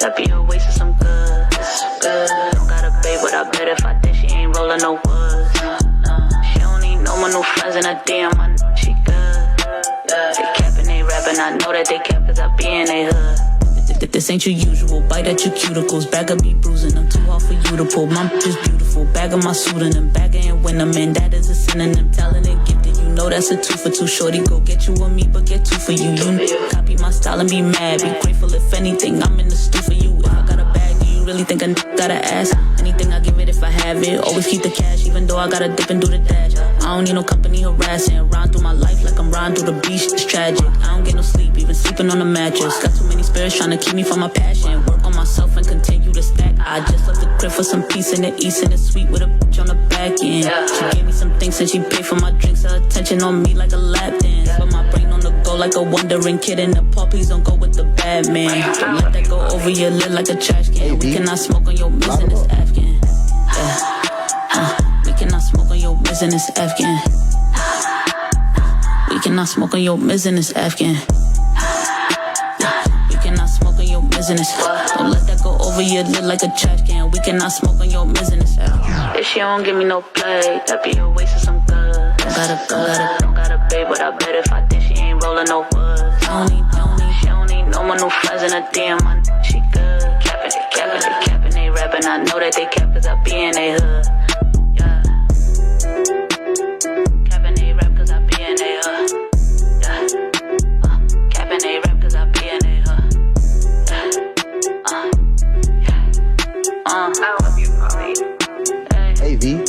That be a waste of some good. Don't got a babe, but I bet if I did, she ain't rolling no woods. She don't need no more new friends in her DM, I know she good. They capping, they rapping, I know that they cap cause I be in they hood. This ain't your usual, bite at your cuticles. Bag of be bruising, I'm too hard for you to pull. My bitch is beautiful, bag of my suit and them. Bag and win them, and that is a synonym. Talented, gifted, you know that's a 2 for 2. Shorty, go get you on me, but get 2 for you. You copy my style and be mad. Be grateful if anything, I'm in the stew for you. If I got a bag, do you really think I gotta ask? Anything I give it if I have it. Always keep the cash, even though I gotta dip and do the dash. I don't need no company harassing. Ride through my life like I'm riding through the beach. It's tragic. I don't get no sleep, even sleeping on the mattress. Got too many spirits trying to keep me from my passion. Work on myself and continue to stack. I just left the crib for some peace in the east and the sweet with a bitch on the back end. She gave me some things and she paid for my drinks. Her attention on me like a lap dance. But my brain on the go like a wandering kid in the paw. Please don't go with the bad man. Don't let that go over your lid like a trash can. We cannot smoke on your missing this Afghan. We cannot smoke on your business, Afghan. We cannot smoke on your business, Afghan. We cannot smoke on your business. Don't let that go over your lid like a trash can. We cannot smoke on your business. If she don't give me no play, that be a waste of some good. Don't got a babe, but I bet if I did, she ain't rolling no woods. She don't need no more new friends in her DM. I know she good. Capping, they rapping. I know that they cap cause I be in they hood. I love you, Polly. Hey, V.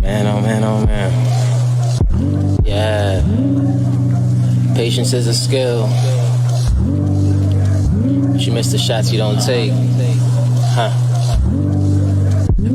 Man, oh man, oh man. Yeah. Patience is a skill. But you miss the shots you don't take. Huh.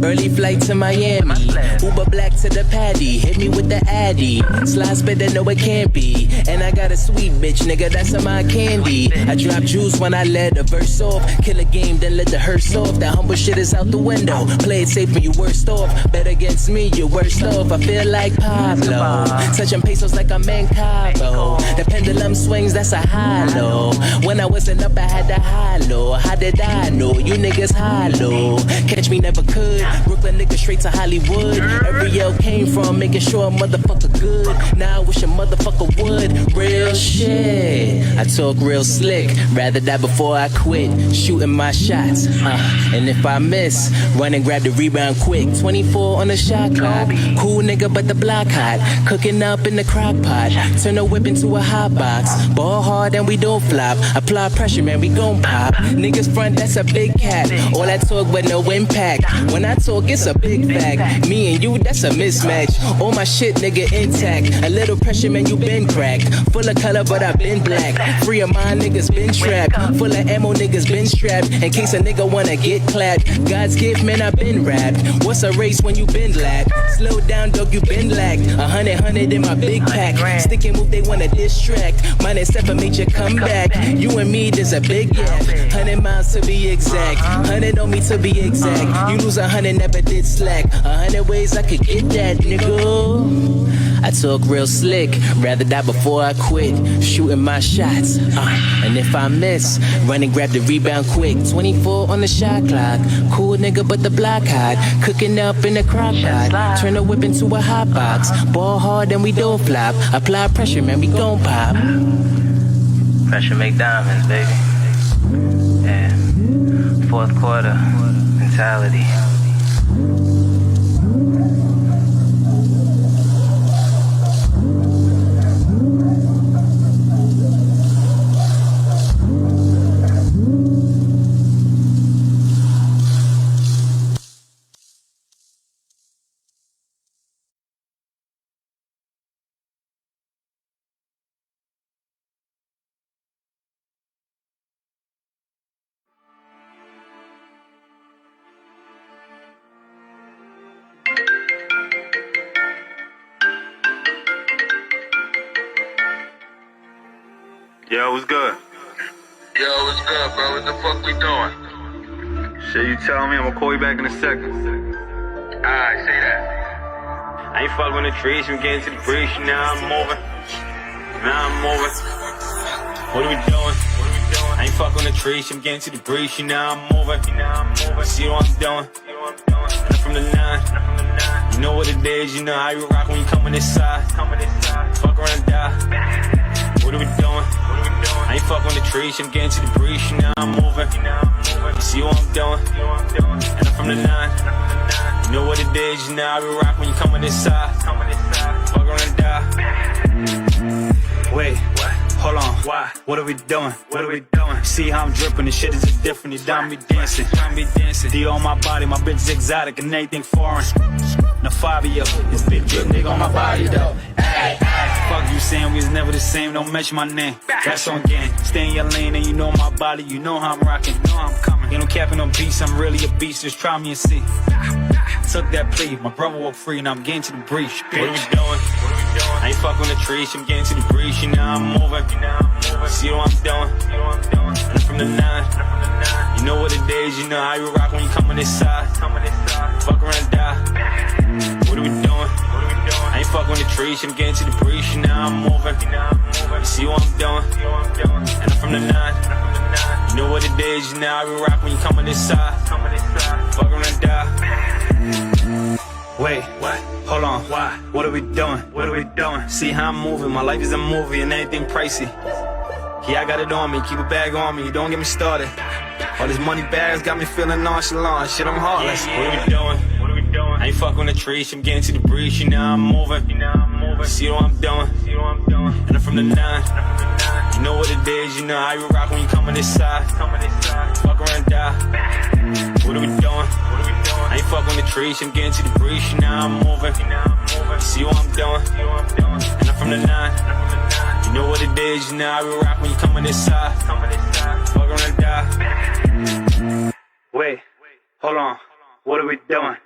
Early flight to Miami, Uber black to the paddy, hit me with the Addy, slice better know it can't be, and I got a sweet bitch, nigga, that's some my candy. I drop juice when I let a verse off, kill a game then let the hearse off, that humble shit is out the window, play it safe when you worst off, bet against me you're worst off, I feel like Pablo, touching pesos like I'm in Cabo, the pendulum swings, that's a high-low, when I wasn't up I had to high-low, how did I know, you niggas high-low, catch me never could, Brooklyn nigga straight to Hollywood. Every L came from making sure a motherfucker good. Now I wish a motherfucker would. Real shit. I talk real slick. Rather die before I quit. Shooting my shots. And if I miss, run and grab the rebound quick. 24 on the shot clock. Cool nigga, but the block hot. Cooking up in the crock pot. Turn the whip into a hot box. Ball hard and we don't flop. Apply pressure, man, we gon' pop. Niggas front, that's a big cat. All that talk, but no impact. When I talk, it's a big fact. Me and you, that's a mismatch. All my shit, nigga, intact. A little pressure, man, you been cracked. Full of color, but I been black. Free of mine, niggas been trapped. Full of ammo, niggas been strapped. In case a nigga wanna get clapped. God's gift, man, I been wrapped. What's a race when you been lapped? Slow down, dog, you been lagged. 100 in my big pack. Stick and move, they wanna distract. Mine is set for major comeback. You and me, there's a big gap. 100 miles to be exact. 100 on me to be exact. You lose 100, never did slack. 100 ways I could get that, nigga. I talk real slick, rather die before I quit. Shooting my shots, and if I miss, run and grab the rebound quick. 24 on the shot clock, cool nigga, but the block hot. Cooking up in the crock pot, turn the whip into a hot box. Ball hard and we don't flop. Apply pressure, man, we gon' pop. Pressure make diamonds, baby. Yeah, fourth quarter mentality. Yo, what's good? Yo, what's good, bro? What the fuck we doing? Shit, you telling me? I'm gonna call you back in a second. Alright, say that. I ain't fucking with the trees, I'm getting to the breeze, now I'm moving. What are we doing? I ain't fucking with the trees, I'm getting to the breeze, now I'm moving. See what I'm doing? And I'm from the 9. You know what it is, you know how you rock when you come on this side. Fuck around and die. What are we doing? I ain't fucking with the trees, I'm getting to the breeze, now I'm moving. You see what I'm doing? And I'm from the 9. You know what it is, you know how we rock when you come on this side. Fuck around and die. Wait, hold on, why? What are we doing? See how I'm dripping, this shit is just different. You down me dancing. D on my body, my bitch is exotic and anything foreign. Now 5 of you, this big drip nigga on my body though. Ay, fuck you saying we was never the same, don't mention my name. That's on game. Stay in your lane and you know my body, you know how I'm rocking, you know how I'm coming. Ain't no capping on beats, I'm really a beast, just try me and see. Took that plea, my brother walked free and I'm getting to the breach. What are we doing? I ain't fucking with the trees, I'm getting to the breach, you know I'm moving. See what I'm doing? And I'm from the 9. You know what it is, you know how you rock when you come on this side. Fuck around and die. What are we doing? I ain't fucking with the trees, I'm getting to the breach, you know I'm moving. You see what I'm doing? And I'm from the 9. You know what it is, you know how we rock when you come on this side. Fuck around and die. Wait, what? Hold on, why? What are we doing? See how I'm moving, my life is a movie and anything pricey. Yeah, I got it on me, keep a bag on me, don't get me started. All these money bags got me feeling nonchalant, shit I'm heartless. What are we doing? I ain't fucking with the trees, I'm getting to the breeze, you know I'm moving. See what I'm doing? And I'm from the 9. You know what it is, you know how you rock when you come on this side. Fuck around and die. What are we doing? I ain't fucking with the trees, I'm getting to the breeze, you know I'm moving. See what I'm doing? And I'm from the 9. You know what it is, you know how we rock when you come on this side. Fuck around and die. Wait, hold on, what are we doing?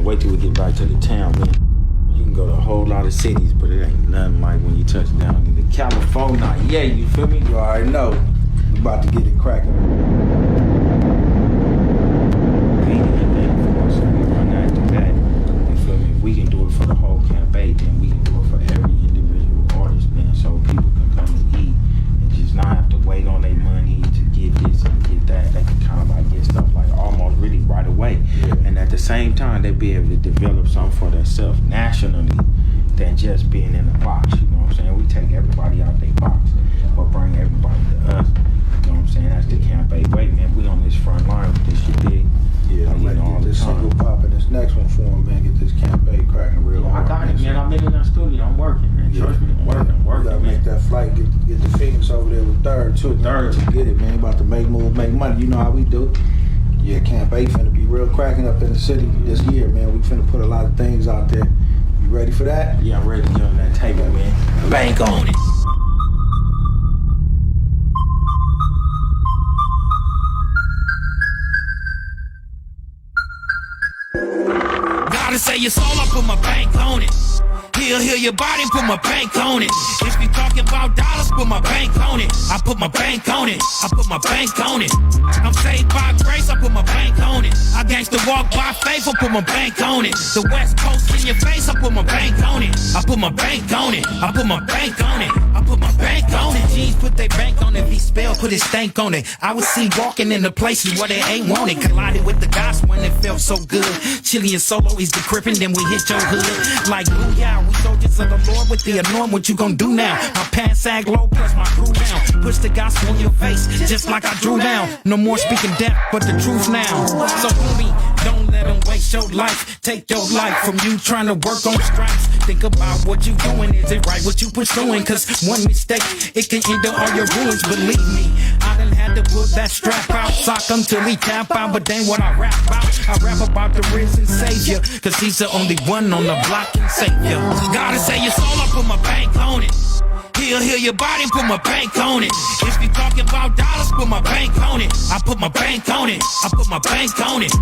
Wait till we get back to the town, man. You can go to a whole lot of cities, but it ain't nothing like when you touch down in the California. Yeah, you feel me? You already know. We about to get it cracking. You feel me? If we can do it for the whole campaign, then we can do it for every individual artist, man, so people can come and eat and just not have to wait on their money to get this and get that. They can kind of like get stuff like almost really right away. Yeah. And at the same time, they be able to develop something for themselves nationally than just being in a box. You know what I'm saying? We take everybody out their box, but bring everybody to us. You know what I'm saying? That's the campaign way, man. We on this front line with this shit big. Yeah, I'm ready to get this single pop and this next one for him, man. Get this campaign cracking real hard. I got it, man. I've been in that studio. I'm working, man. Trust me, I'm working. We gotta make that flight, get the Phoenix over there with Third, too. Third to get it, man. About to make moves, make money. You know how we do. Yeah, Camp 8 finna be real cracking up in the city this year, man. We finna put a lot of things out there. You ready for that? Yeah, I'm ready to get on that table, man. Bank on it. Gotta say it's all, I put my bank on it. Heal your body, put my bank on it. If we talking about dollars, put my bank on it. I put my bank on it. I put my bank on it. I'm saved by grace, I put my bank on it. I gangsta walk by faith, I put my bank on it. The West Coast in your face, I put my bank on it. I put my bank on it. I put my bank on it. I put my bank on it. G's put their bank on it. V spell put his stank on it. I was seen walking in the places where they ain't wanted. Collided with the gospel and it felt so good. Chili and solo, he's the crippin', then we hit your hood. Like, ooh, yeah, we soldiers of the Lord with the anointing. What you gon' do now? My pants sag low, plus my crew down. Push the gospel in your face, just like I drew down. No more speaking death, but the truth now. So homie, Don't let them waste your life. Take your life from you trying to work on strikes. Think about what you doing. Is it right what you pursuing? Cause one mistake, it can end up all your ruins. Believe me, I done had to put that strap out. Sock him till he tap out. But then what I rap about, I rap about the risen savior. Cause he's the only one on the block can save you. Gotta say your soul, I put my bank on it. He'll heal your body, put my bank on it. If you talking about dollars, put my bank on it. I put my bank on it. I put my bank on it.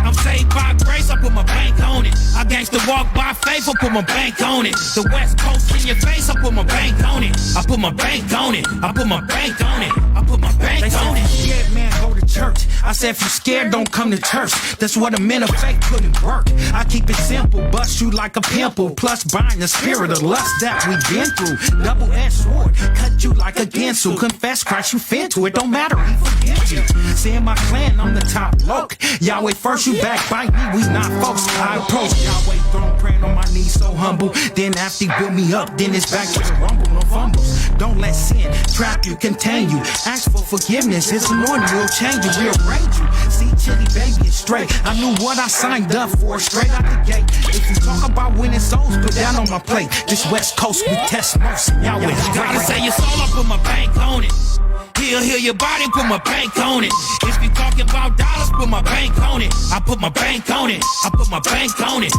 I'm saved by grace, I put my bank on it. I gangsta walk by faith, I put my bank on it. The West Coast in your face, I put my bank on it. I put my bank on it. I put my bank on it. I put my bank on it. Yeah, man, go to church. I said if you scared, don't come to church. That's what a men of faith couldn't work. I keep it simple, bust you like a pimple. Plus bind the spirit of lust that we've been through. Double-edged sword, cut you like a Gensu. Confess Christ, you fit to it, don't matter, he forgives you. See in my clan, I'm the top bloke. Yahweh first, you backbite me, we not folks. I approach Yahweh throne, praying on my knees, so humble. Then after he built me up, then it's back to the rumble, no fumbles. Don't let sin trap you, contain you. Ask for forgiveness, his anointing will change you, rearrange you. See, Chili baby is straight. I knew what I signed up for, straight out the gate. If you talk about winning souls, put that on my plate. This West Coast, we test mercy. Yahweh, gotta say your soul, I put my bank on it. He'll heal your body, put my bank on it. If you talking about dollars, put my bank on it. I put my bank on it. I put my bank on it.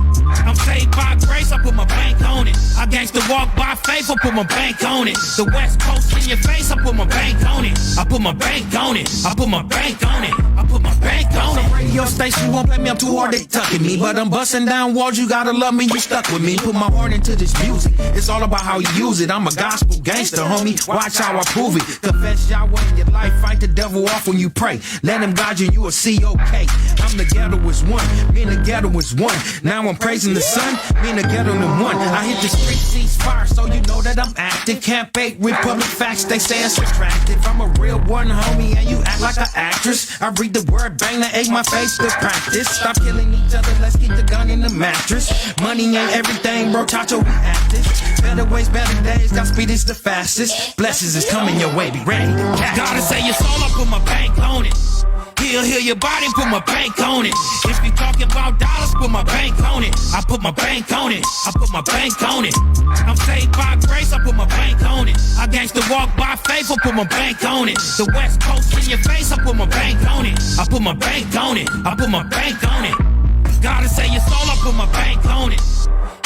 I'm saved by grace, I put my bank on it. I gangsta walk by faith, I put my bank on it. The West Coast in your face, I put my bank on it. I put my bank on it. I put my bank on it. I put my bank on it. Radio station won't play me up too hard, they tucking me. But I'm busting down walls, you gotta love me, you stuck with me. Put my heart into this music, it's all about how you use it. I'm a gospel gangster, homie, watch how I prove it. Confess Yahweh in your life, fight the devil off when you pray. Let him guide you, you will see okay. I'm the ghetto is one, me and the ghetto is one. Now I'm praising the sun, me and the ghetto in one. I hit the street, cease fire, so you know that I'm active. Can't fake Republic facts, they say it's attractive. I'm a real one, homie, and you act like an actress. I read the word, bang the egg, my face to practice. Stop killing each other, let's get the gun in the mattress. Money ain't everything, bro, Tacho, we active. Better ways, better days, got speed is the fastest. Blessings is coming your way, be ready to catch. Gotta say your soul, I put my bank on it. He'll heal your body, put my bank on it. If you talking about dollars, put my bank on it. I put my bank on it. I put my bank on it. I'm saved by grace, I put my bank on it. I gangsta walk by faith, I put my bank on it. The West Coast in your face, I put my bank on it. I put my bank on it. I put my bank on it. Gotta say your soul, I put my bank on it.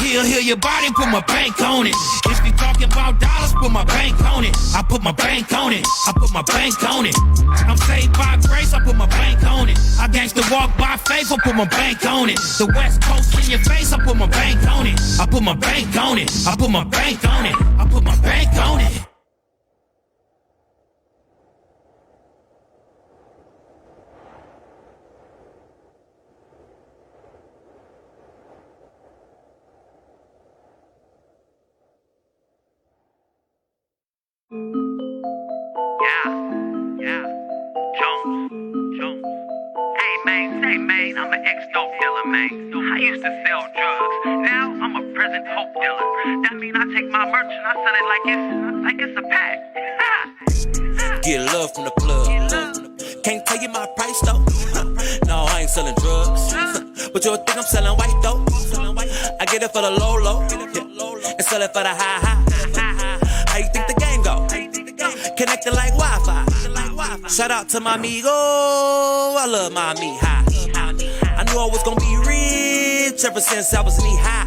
He'll heal your body, put my bank on it. If you talking about dollars, put my bank on it. I put my bank on it. I put my bank on it. I'm saved by grace, I put my bank on it. I gangsta walk by faith, I put my bank on it. The West Coast in your face, I put my bank on it. I put my bank on it. I put my bank on it. I put my bank on it. Jonez. Hey man, I'm an ex-dope dealer, man. I used to sell drugs. Now I'm a present hope dealer. That mean I take my merch and I sell it like it's a pack. Get love from the plug. Can't tell you my price though. No, I ain't selling drugs. But you'll think I'm selling white though. I get it for the low and sell it for the high. How you think the game go? Connected like Wi-Fi. Shout out to my amigo, I love my amiga. I knew I was gonna be rich ever since I was knee high.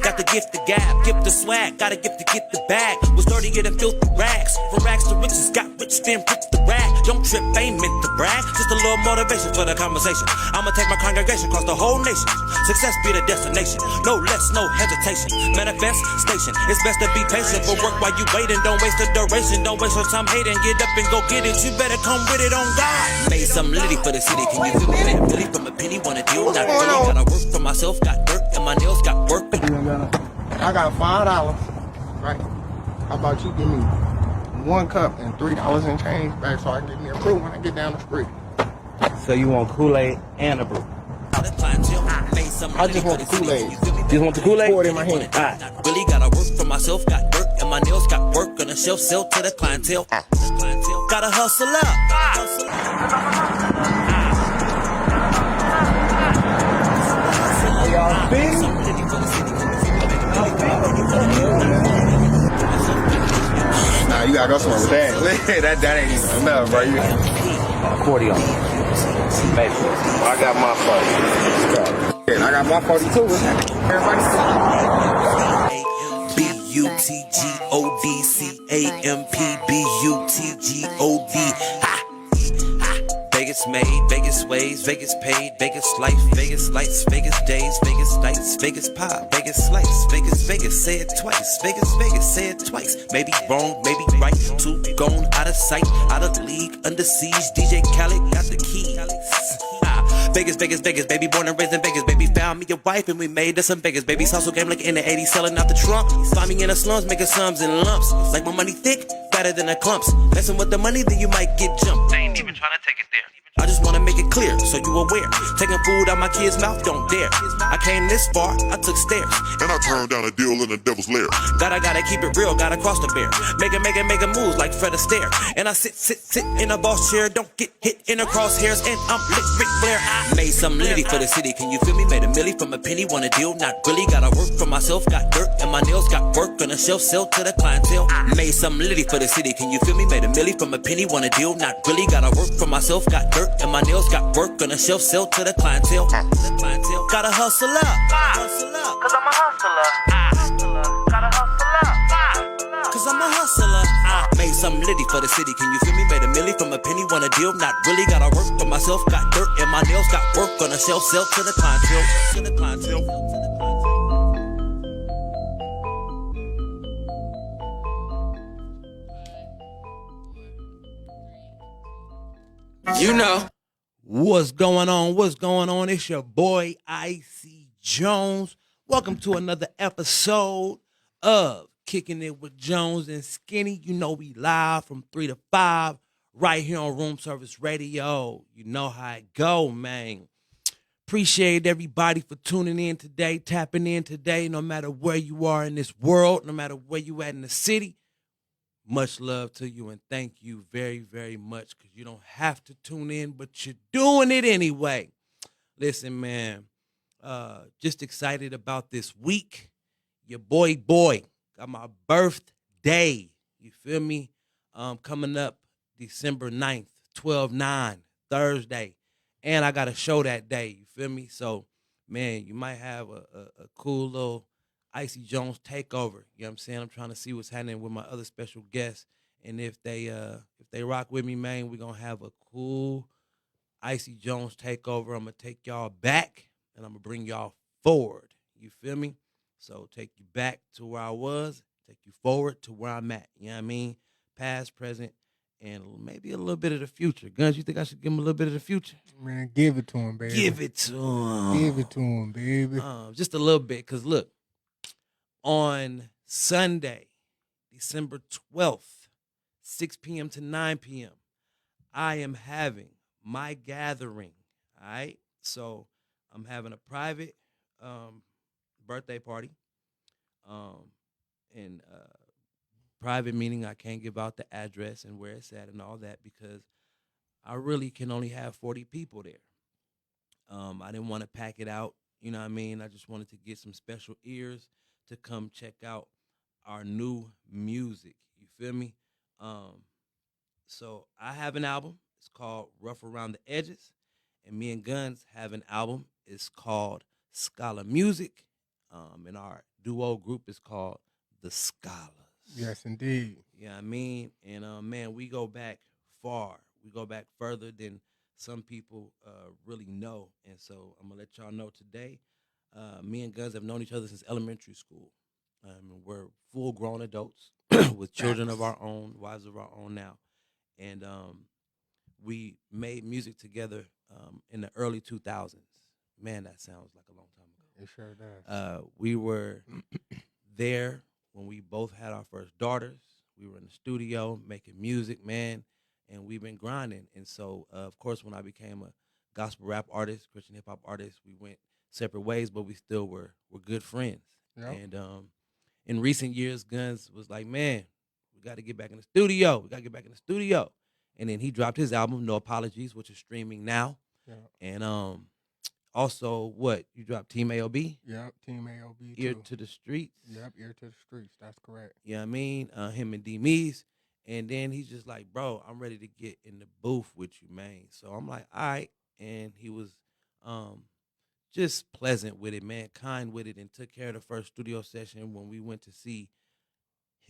Got the gift to gab, gift to swag, got a gift to get the bag. Was dirty getting filthy rags, from rags to riches, got rich then rich to rag. Don't trip, ain't meant to brag, just a little motivation for the conversation. I'ma take my congregation across the whole nation. Success be the destination, no less, no hesitation. Manifestation, it's best to be patient, but work while you waiting. Don't waste the duration, don't waste your time hating. Get up and go get it, you better come with it on God. Made some litty for the city, can you feel me? Really from a penny, wanna deal, not really. Gotta work for myself, got dirt, and my nails got work. I got $5, right? How about you give me 1 cup and $3 in change back so I can get me a brew when I get down the street? So you want Kool-Aid and a brew? I just want the Kool-Aid. Just want the Kool-Aid? Pour it in my hand. Alright. Really gotta work for myself, got dirt, and my nails got work on the shelf, sell to the clientele. Gotta hustle up. Nah, you gotta go somewhere with that. that ain't even enough, bro. 40 on me. Maybe. I got my 40. Yeah, I got my 42. Everybody BUTGODCAMPBUTGOD. Ha! Vegas made, Vegas ways, Vegas paid, Vegas life, Vegas lights, Vegas days, Vegas nights, Vegas pop, Vegas slice, Vegas, say it twice, Vegas, say it twice. Maybe wrong, maybe right, two gone out of sight, out of league, under siege. DJ Khaled got the keys. Vegas, baby born and raised in Vegas, baby found me a wife and we made us some Vegas. Baby's hustle game like in the 80s, selling out the trunk. Find me in the slums, making sums and lumps. Like my money thick, fatter than the clumps. Messing with the money, then you might get jumped. They ain't even trying to take it there. I just wanna make it clear, so you aware. Taking food out my kid's mouth, don't dare. I came this far, I took stairs. And I turned down a deal in the devil's lair. Gotta keep it real, gotta cross the bear. Making moves like Fred Astaire. And I sit in a boss chair, don't get hit in the crosshairs. And I'm Ric Flair. I made some litty for the city, can you feel me? Made a milli from a penny, want a deal, not really. Gotta work for myself, got dirt and my nails, got work on the shelf, sell to the clientele. Made some litty for the city, can you feel me? Made a milli from a penny, want a deal, not really. Gotta work for myself, got dirt and my nails, got work on the shelf, sell to the clientele. Gotta hustle up. Cause I'm a hustler. Gotta hustle up. Cause I'm a hustler. I made some litty for the city, can you feel me? Made a milli from a penny, want a deal, not really. Gotta work for myself, got dirt in my nails, got work on the shelf, sell to the clientele. To the clientele. You know. What's going on? What's going on? It's your boy, Icy Jones. Welcome to another episode of Kicking It with Jones and Skinny. You know we live from 3 to 5 right here on Room Service Radio. You know how it go, man. Appreciate everybody for tuning in today, tapping in today, no matter where you are in this world, no matter where you at in the city. Much love to you and thank you very, very much because you don't have to tune in, but you're doing it anyway. Listen, man, just excited about this week. Your boy, got my birthday. You feel me? Coming up December 9th, 12/9, Thursday. And I got a show that day. You feel me? So, man, you might have a cool little Icy Jones takeover. You know what I'm saying? I'm trying to see what's happening with my other special guests. And if they rock with me, man, we're gonna have a cool Icy Jones takeover. I'm gonna take y'all back and I'm gonna bring y'all forward. You feel me? So take you back to where I was, take you forward to where I'm at. You know what I mean? Past, present, and maybe a little bit of the future. Guns, you think I should give him a little bit of the future? Man, give it to him, baby. Give it to him. Give it to him, baby. Just a little bit, because look, on Sunday, December 12th, 6 p.m. to 9 p.m., I am having my gathering, all right? So I'm having a private birthday party, and private meaning I can't give out the address and where it's at and all that because I really can only have 40 people there. I didn't want to pack it out, you know what I mean? I just wanted to get some special ears to come check out our new music. You feel me? So I have an album. It's called Rough Around the Edges. And me and Guns have an album. It's called Scholar Music. And our duo group is called The Scholars. Yes, indeed. You know what I mean? And, man, we go back far. We go back further than some people really know. And so I'm going to let y'all know today. Me and Guns have known each other since elementary school. We're full-grown adults with children of our own, wives of our own now. And we made music together in the early 2000s. Man, that sounds like a long time ago. It sure does. We were there when we both had our first daughters. We were in the studio making music, man, and we've been grinding. And so, of course, when I became a gospel rap artist, Christian hip-hop artist, we went separate ways, but we still were good friends. Yep. And in recent years, Guns was like, man, we got to get back in the studio. We got to get back in the studio. And then he dropped his album, No Apologies, which is streaming now. Yeah. And Also, what you dropped Team AOB? Yep, Team AOB Ear too. to the Streets. Yep, Ear to the Streets. That's correct. You know what I mean? Him and D Mees. And then he's just like, bro, I'm ready to get in the booth with you, man. So I'm like, all right. And he was just pleasant with it, man, kind with it, and took care of the first studio session when we went to see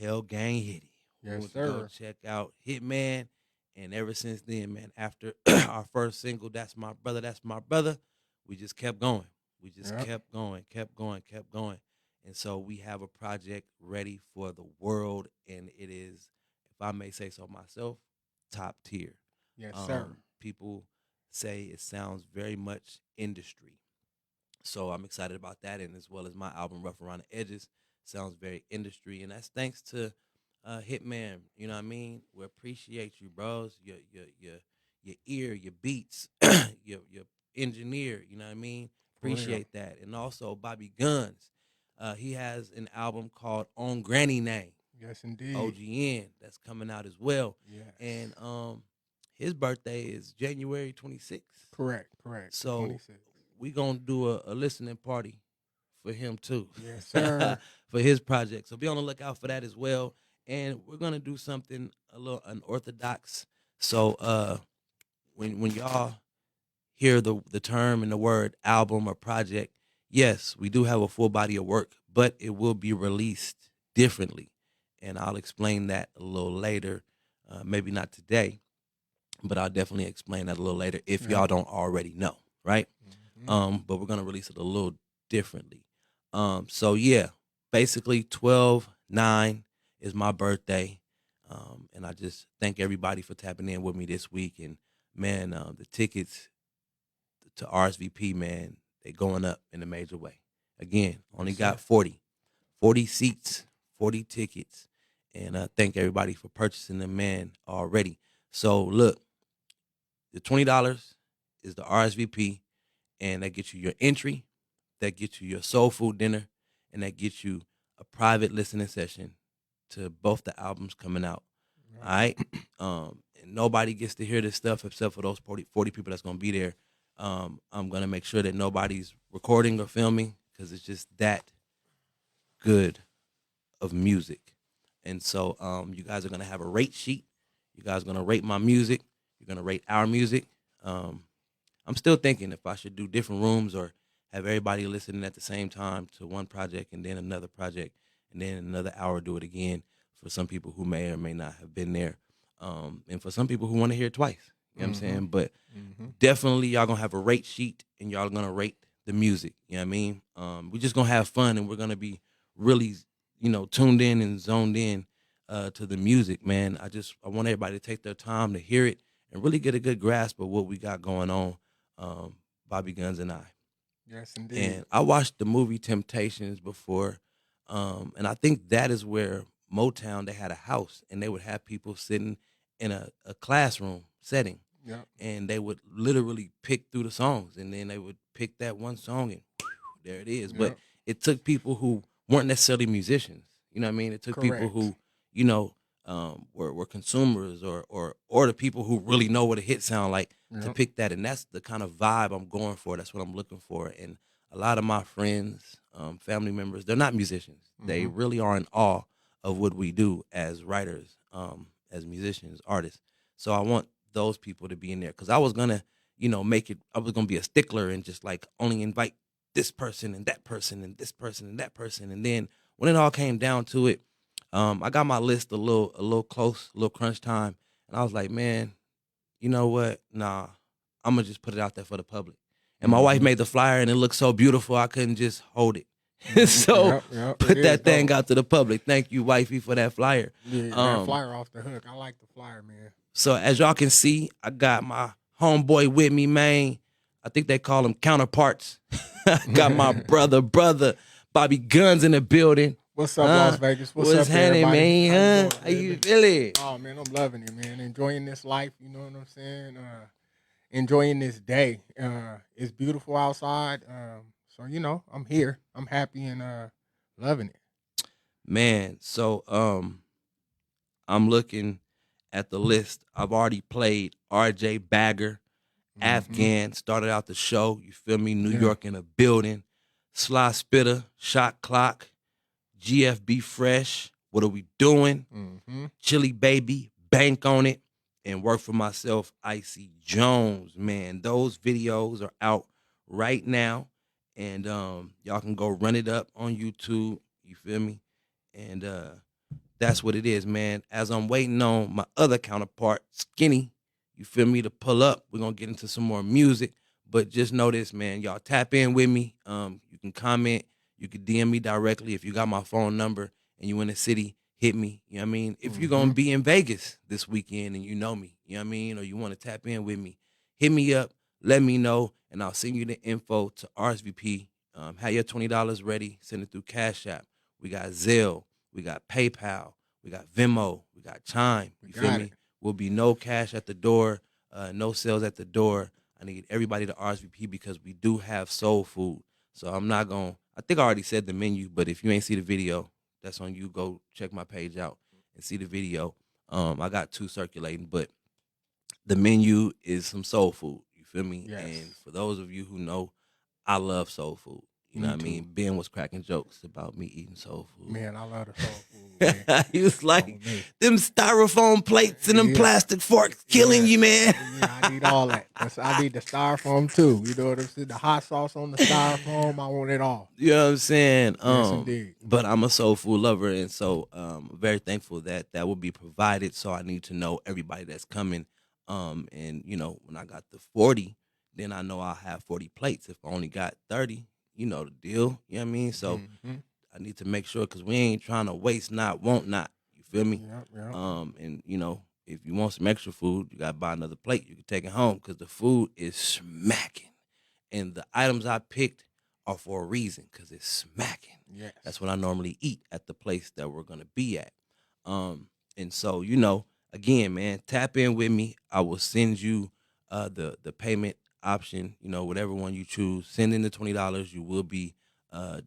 Hell Gang Hitty. We Yes, went to go sir. check out Hitman. And ever since then, man, after our first single, That's My Brother, we just kept going. We just Yep. kept going. And so we have a project ready for the world, and it is, if I may say so myself, top tier. Yes, sir. People say it sounds very much industry. So I'm excited about that, and as well as my album, Rough Around the Edges, sounds very industry, and that's thanks to Hitman. You know what I mean? We appreciate you, bros. Your ear, your beats, your engineer. You know what I mean? For real. Appreciate that, and also Bobby Guns. He has an album called On Granny Name, Yes, indeed. OGN, that's coming out as well. Yes. And his birthday is January 26th. Correct. So 26. we gonna do a listening party for him too. Yes, sir. For his project. So be on the lookout for that as well. And we're gonna do something a little unorthodox. So when y'all hear the term and the word album or project, yes, we do have a full body of work, but it will be released differently. And I'll explain that a little later. Maybe not today, but I'll definitely explain that a little later if y'all don't already know, right? But we're gonna release it a little differently. So yeah, basically 12/9 is my birthday. And I just thank everybody for tapping in with me this week. And man, the tickets to RSVP, man, they going up in a major way. Again, only got 40 seats, 40 tickets. And thank everybody for purchasing them, man, already. So look, the $20 is the RSVP, and that gets you your entry, that gets you your soul food dinner, and that gets you a private listening session to both the albums coming out. All right? And nobody gets to hear this stuff except for those 40 people that's going to be there. I'm going to make sure that nobody's recording or filming because it's just that good of music. And so you guys are going to have a rate sheet. You guys are going to rate my music. You're going to rate our music. I'm still thinking if I should do different rooms or have everybody listening at the same time to one project and then another project and then another hour do it again for some people who may or may not have been there. And for some people who want to hear it twice. You know what I'm saying? But definitely y'all going to have a rate sheet and y'all going to rate the music. You know what I mean? We're just going to have fun and we're going to be really, tuned in and zoned in to the music, man. I want everybody to take their time to hear it and really get a good grasp of what we got going on, Bobby Guns and I. Yes, indeed. And I watched the movie Temptations before, and I think that is where Motown, they had a house, and they would have people sitting in a classroom setting, and they would literally pick through the songs, and then they would pick that one song, and there it is. But it took people who weren't necessarily musicians. You know what I mean? It took people who, were consumers or the people who really know what a hit sound like to pick that. And that's the kind of vibe I'm going for. That's what I'm looking for. And a lot of my friends, family members, they're not musicians. They really are in awe of what we do as writers, as musicians, artists. So I want those people to be in there because I was going to, I was going to be a stickler and just like only invite this person and that person and this person and that person. And then when it all came down to it, I got my list a little close, a little crunch time. And I was like, man, you know what? Nah, I'm going to just put it out there for the public. And my wife made the flyer and it looked so beautiful, I couldn't just hold it. So put that thing out to the public. Thank you, wifey, for that flyer. Yeah, that flyer off the hook. I like the flyer, man. So as y'all can see, I got my homeboy with me, man. I think they call him counterparts. I got my brother, Bobby Guns in the building. What's up, Las Vegas? What's up, happening, everybody? man? How you feeling? Oh, man, I'm loving it, man. Enjoying this life, you know what I'm saying? Enjoying this day. It's beautiful outside. So, I'm here. I'm happy and loving it. Man, so I'm looking at the list. I've already played RJ Bagger Afghan started out the show. You feel me? New Yeah. York in a building. Sly Spitter, Shot Clock, GFB Fresh. What are we doing? Chili Baby, Bank on It, and Work for Myself, Icy Jones. Man, those videos are out right now, and y'all can go run it up on YouTube. You feel me? And that's what it is, man. As I'm waiting on my other counterpart, Skinny, you feel me, to pull up. We're gonna get into some more music. But just know this, man. Y'all tap in with me. You can comment. You can DM me directly. If you got my phone number and you in the city, hit me. You know what I mean? If you're going to be in Vegas this weekend and you know me, you know what I mean? Or you want to tap in with me, hit me up. Let me know. And I'll send you the info to RSVP. Have your $20 ready. Send it through Cash App. We got Zelle. We got PayPal. We got Venmo. We got Chime. You feel me? Will be no cash at the door. No sales at the door. I need everybody to RSVP because we do have soul food. So I'm not going to, I think I already said the menu, but if you ain't see the video, that's on you. Go check my page out and see the video. I got 2 circulating, but the menu is some soul food. You feel me? Yes. And for those of you who know, I love soul food. You know what I mean? Ben was cracking jokes about me eating soul food. Man, I love the soul food, man. He was like, them styrofoam plates and them plastic forks killing you, man. Yeah, I need all that. I need the styrofoam too. You know what I'm saying? The hot sauce on the styrofoam, I want it all. You know what I'm saying? Yes, indeed. But I'm a soul food lover, and so very thankful that that will be provided. So I need to know everybody that's coming. And, you know, when I got the 40, then I know I'll have 40 plates. If I only got 30, you know the deal. You know what I mean? So I need to make sure because we ain't trying to waste not, want not. You feel me? Yep. And, you know, if you want some extra food, you got to buy another plate. You can take it home because the food is smacking. And the items I picked are for a reason because it's smacking. Yes. That's what I normally eat at the place that we're going to be at. And so, you know, again, man, tap in with me. I will send you the payment option, you know, whatever one you choose. Send in the $20. You will be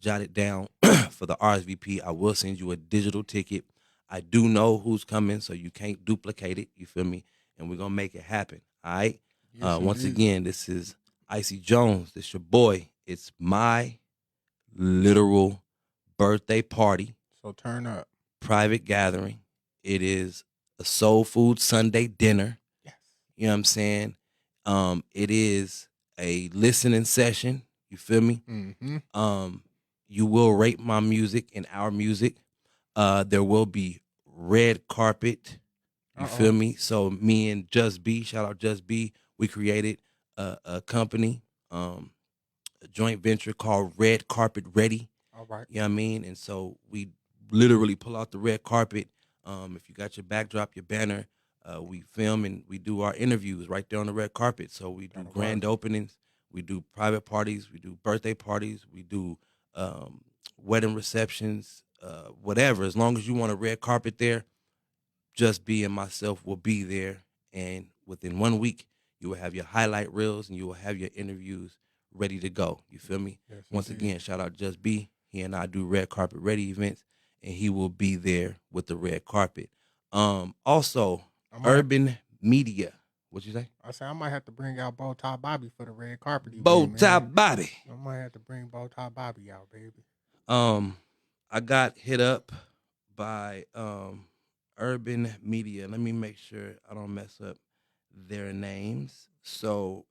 jotted down for the RSVP. I will send you a digital ticket. I do know who's coming, so you can't duplicate it. You feel me? And we're going to make it happen. All right? Yes, Once indeed. again, this is Icy Jones. This your boy. It's my literal birthday party, So turn up. private gathering. It is a soul food Sunday dinner. Yes. You know what I'm saying? It is a listening session. You feel me? You will rate my music and our music. There will be red carpet. You feel me? So me and Just B, shout out Just B, we created a company, a joint venture called Red Carpet Ready. All right. You know what I mean? And so we literally pull out the red carpet. If you got your backdrop, your banner, we film and we do our interviews right there on the red carpet. So we do grand openings, we do private parties, we do birthday parties, we do wedding receptions, whatever. As long as you want a red carpet there, Just B and myself will be there. And within 1 week, you will have your highlight reels and you will have your interviews ready to go. You feel me? Yes, Once indeed. again, shout out Just B. He and I do red carpet ready events, and he will be there with the red carpet. Also, Urban Media. What you say? I say I might have to bring out Bow Tie Bobby for the red carpet. Bow event, Tie man. Bobby. I might have to bring Bow Tie Bobby out, baby. I got hit up by Urban Media. Let me make sure I don't mess up their names. So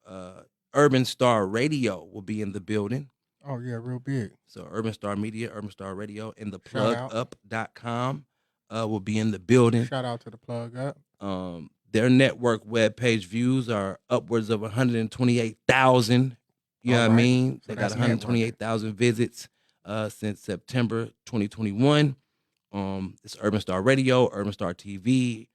Urban Star Radio will be in the building. Oh yeah, real big. So Urban Star Media, Urban Star Radio, and the Shout out. plugup.com will be in the building. Shout out to the Plug Up. Their network webpage views are upwards of 128,000. You know what I mean? So They got that's 128,000 visits since September 2021. It's Urban Star Radio, Urban Star TV,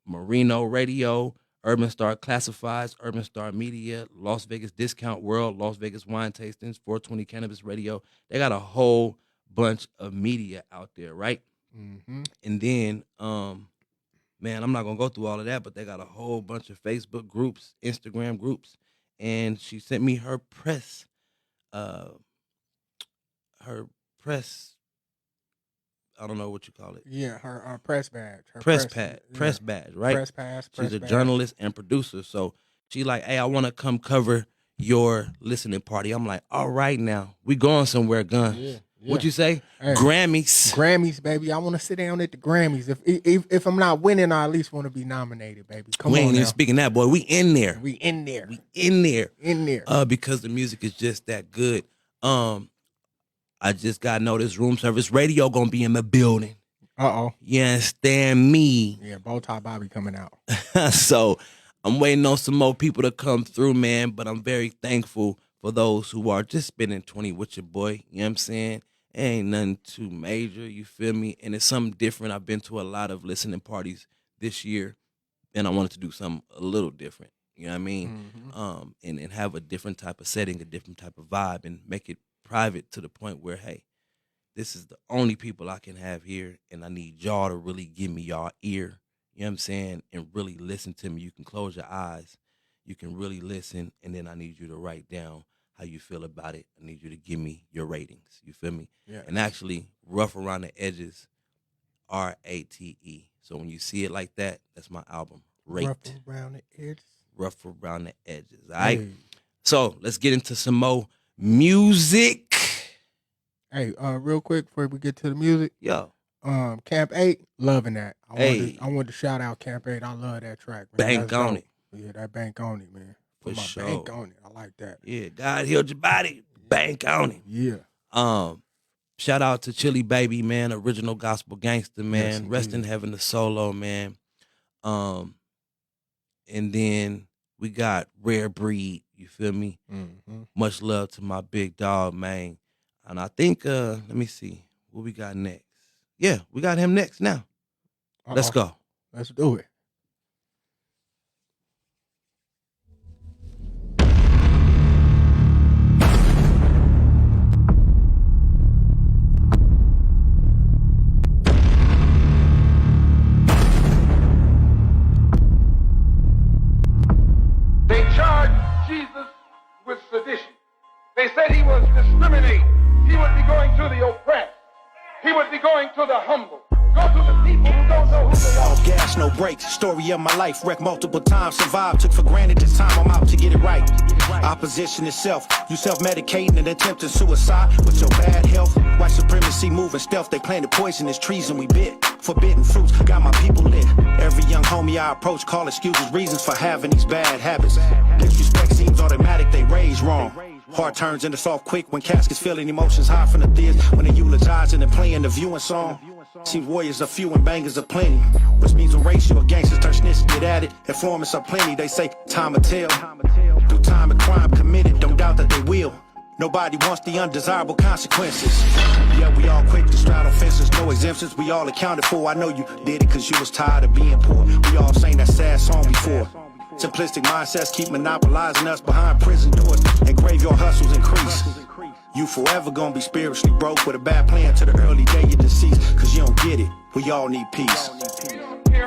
Marino Radio, Urban Star Classifieds, Urban Star Media, Las Vegas Discount World, Las Vegas Wine Tastings, 420 Cannabis Radio. They got a whole bunch of media out there, right? And then, man, I'm not going to go through all of that, but they got a whole bunch of Facebook groups, Instagram groups. And she sent me her press, I don't know what you call it. Yeah, her press badge. Her Press badge, right? Press pass. She's a journalist and producer, so She like, hey, I want to come cover your listening party. I'm like, all right now. We going somewhere, Gun. Yeah. What'd you say? Hey, Grammys. Grammys, baby. I want to sit down at the Grammys. If I'm not winning, I at least want to be nominated, baby. Come we on ain't even now. speaking that, boy. We in there. We in there. In there. In there. Because the music is just that good. I just got notice Room Service Radio gonna be in the building. Uh-oh. You understand me? Yeah, Bowtie Bobby coming out. So I'm waiting on some more people to come through, man. But I'm very thankful for those who are just spending 20 with your boy. You know what I'm saying? Ain't nothing too major, you feel me? And it's something different. I've been to a lot of listening parties this year, and I wanted to do something a little different. You know what I mean? Mm-hmm. And have a different type of setting, a different type of vibe, and make it private to the point where, hey, this is the only people I can have here, and I need y'all to really give me y'all ear, you know what I'm saying, and really listen to me. You can close your eyes. You can really listen, and then I need you to write down how you feel about it. I need you to give me your ratings. You feel me? Yeah. And actually, Rough Around the Edges, RATE. So when you see it like that, that's my album. Rate. Rough Around the Edges. Rough Around the Edges. All right? Hey. So let's get into some more music. Hey, real quick before we get to the music. Yo. Camp 8, loving that. Hey. I wanted to shout out Camp 8. I love that track, man. Bank That's on dope. it. Yeah, that bank on it, man. Put For my sure. bank on it. I like that. Yeah, God healed your body. Bank on it. Yeah. Shout out to Chili Baby, man, original gospel gangster, man. Yes, Rest in indeed. heaven to Solo, man. And then we got Rare Breed, you feel me? Mm-hmm. Much love to my big dog, man. And I think, let me see, what we got next? Yeah, we got him next now. Let's go. Let's do it. They charged Jesus with sedition. They said he was discriminating. He would be going to the oppressed. He would be going to the humble. Go to the people who don't know who they are. No gas, no brakes. Story of my life. Wrecked multiple times. Survived. Took for granted this time. I'm out to get it right. Opposition itself. You self-medicating and attempting suicide with your bad health. White supremacy moving stealth. They planted poisonous trees and we bit. Forbidden fruits. Got my people lit. Every young homie I approach call excuses reasons for having these bad habits. Disrespect seems automatic. They raise wrong. Heart turns into soft quick when caskets feeling emotions high from the tears. When they eulogizing and playing the viewing song. Seems warriors are few and bangers are plenty. Which means when racial or gangsters turn snitch, get at it. Informants are plenty, they say time will tell. Through time and crime committed, don't doubt that they will. Nobody wants the undesirable consequences. Yeah, we all quick to straddle fences, no exemptions, we all accounted for. I know you did it cause you was tired of being poor. We all sang that sad song before. Simplistic mindsets keep monopolizing us behind prison doors and graveyard hustles increase. You forever gonna be spiritually broke with a bad plan to the early day of deceased. Cause you don't get it, we all need peace.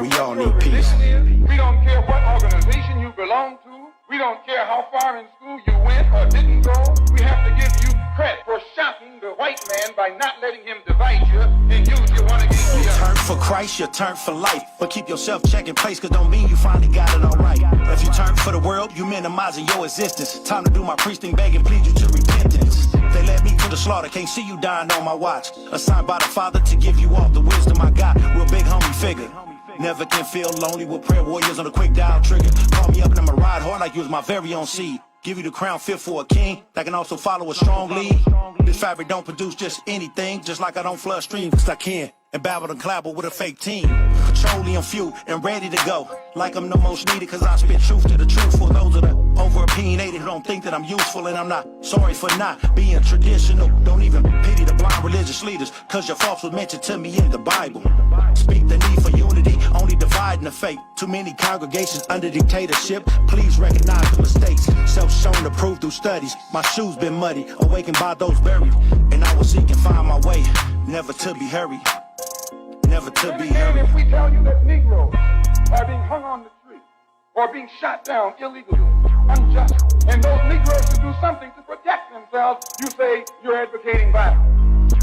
We all need peace. We don't care what organization you belong to. We don't care how far in school you went or didn't go. We have to give you credit for shocking the white man by not letting him divide you and use you one against the You other. turn for Christ, you turn for life. But keep yourself check in place, cause don't mean you finally got it all right. If you turn for the world, you minimizing your existence. Time to do my priesting, beg and plead you to repentance. They led me to the slaughter, can't see you dying on my watch. Assigned by the Father to give you all the wisdom I got. Real big homie figure. Never can feel lonely with prayer warriors on a quick dial trigger. Call me up and I'ma ride hard like you was my very own seed. Give you the crown fit for a king that can also follow a strong lead. This fabric don't produce just anything, just like I don't flood streams, cause I can. And babble and clabber with a fake team. Petroleum fuel and ready to go. Like I'm the most needed cause I spit truth to the truthful. Those are the over opinionated who don't think that I'm useful. And I'm not sorry for not being traditional. Don't even pity the blind religious leaders, cause your faults was mentioned to me in the Bible. Speak the need for unity, only dividing the faith. Too many congregations under dictatorship. Please recognize the mistakes. Self-shown to prove through studies. My shoes been muddy, awakened by those buried. And I will seek and find my way, never to be hurried. Never to be And hurried. if we tell you that Negroes are being hung on the tree or being shot down illegally, unjustly, and those Negroes should do something to protect themselves, you say you're advocating violence.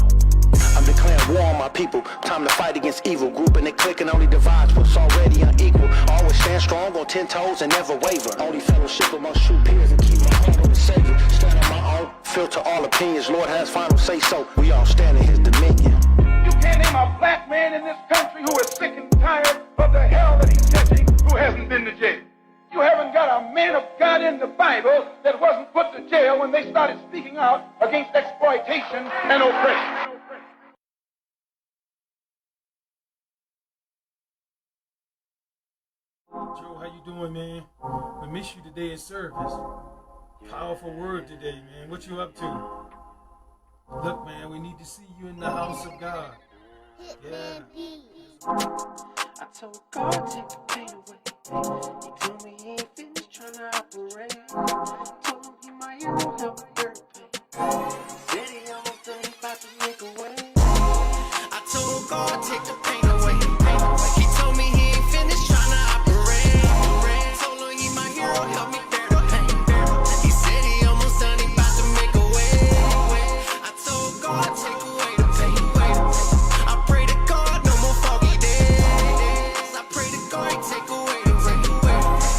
I'm declaring war on my people. Time to fight against evil. Grouping and clicking only divides what's already unequal. Always stand strong on 10 toes and never waver. Only fellowship amongst true peers and keep my heart on the Savior. Stand on my own, filter all opinions. Lord has final say so. We all stand in his dominion. You can't name a black man in this country who is sick and tired of the hell that he's catching who hasn't been to jail. You haven't got a man of God in the Bible that wasn't put to jail when they started speaking out against exploitation and oppression. Joe, how you doing, man? We miss you today in service. Powerful word today, man. What you up to? Look, man, we need to see you in the house of God. Yeah. I told God take the pain away. He told me he ain't finished trying to operate. Told him he my hero, help me third pay. Said he almost done, he about to make a way. I told God take the pain away. He told me he ain't finished trying to operate. Told him he my hero, help me third pay. He said he almost done, he about to make a way. I told God take away the pain. I pray to God no more foggy days. I pray to God take away the rain.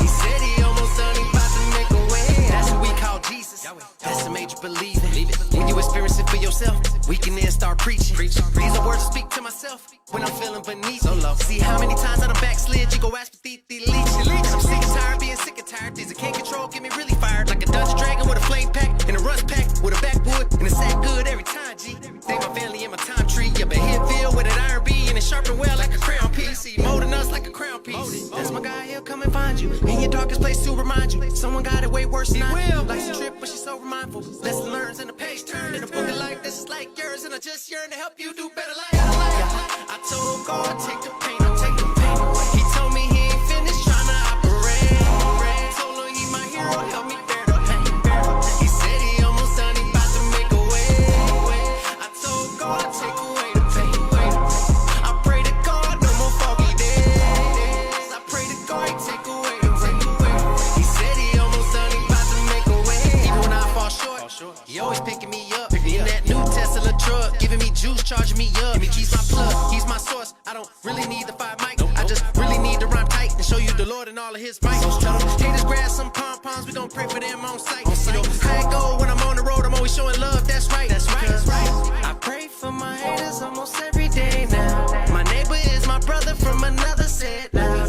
He said he almost done, he about to make a way. That's what we call Jesus. That's the major believing. When you experience it for yourself, we can then start preaching. These are words to speak to myself when I'm feeling beneath. See how many times I done backslid, you go ask for the leech. I'm sick and tired, being sick and tired. These I can't control, get me really fired. Like a Dutch dragon with a flame pack and a rust pack with a backwood and a sack good every time, G. Thank my family and my time tree. Yeah, but hit filled with an iron B and it sharpened well like a crown piece. See, molding us like a crown piece. That's my guy, he'll come and find you in your darkest place to remind you. Someone got it way worse than I do. Life's a trip, but she's so mindful. Lesson learns and the page turn. In a book of life, this is like yours, and I just yearn to help you do better life. I told God, take the pain away. Take the pain away. He told me he ain't finished trying to operate. Told him he my hero, help me bear the pain. He said he almost done, he about to make a way. I told God, take away the pain. I pray to God, no more foggy days. I pray to God, take away the rain. He said he almost done, he about to make a way. Even when I fall short, he always picking me up. In that new Tesla truck, giving me juice, charging me up. He's my plug, he's my source. I don't really need the 5 mic. I just really need to rhyme tight and show you the Lord and all of his might. Tell them haters grab some pom-poms, we gon' pray for them on sight. You know how it go when I'm on the road, I'm always showing love, that's right. I pray for my haters almost every day now. My neighbor is my brother from another set now.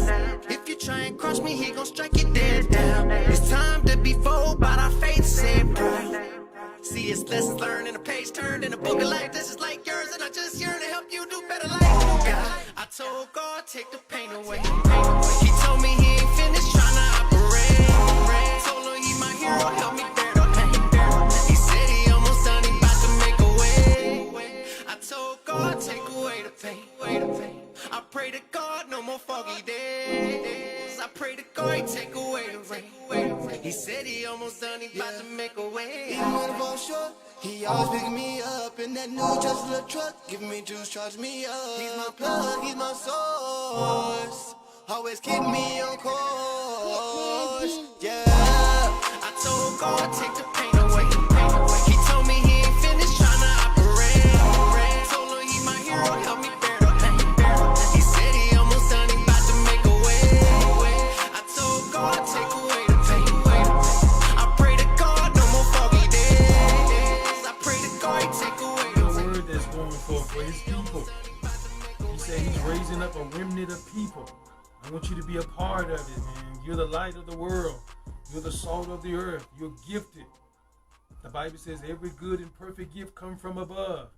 If you try and cross me, he gon' strike you dead down. It's time to be bold, but our faith said pray. See, it's lessons learned and a page turned in a book of life. This is like yours, and I just yearn to help you do better life. God, I told God, take the pain away. He told me he ain't finished trying to operate. Told him he my hero, help me bear the pain. He said he almost done, he about to make a way. I told God, take away the pain. I pray to God, no more foggy days. I pray to God, take away the rain. He said he almost done, he about to make a way. Even when I fall short, he always picking me up in that new Tesla truck, giving me juice, charge me up. He's my plug, he's my source, always keep me on course. Yeah, I told God, take the pain away. He told me he ain't finished trying to operate. Told him he my hero, help me bear the pain. He said he almost done, he about to make a way. I told God, take away the pain. I pray to God, no more foggy days. I pray to God, take away the The word that's going forth for his people. He said he's raising up a remnant of people. I want you to be a part of it, man. You're the light of the world. You're the salt of the earth. You're gifted. The Bible says every good and perfect gift come from above.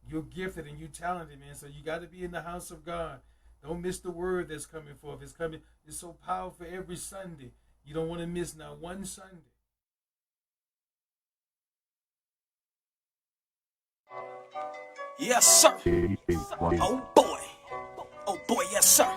You're gifted and you're talented, man. So you got to be in the house of God. Don't miss the word that's coming forth. It's coming. It's so powerful every Sunday. You don't want to miss not one Sunday. Yes, sir. Oh boy, yes, sir.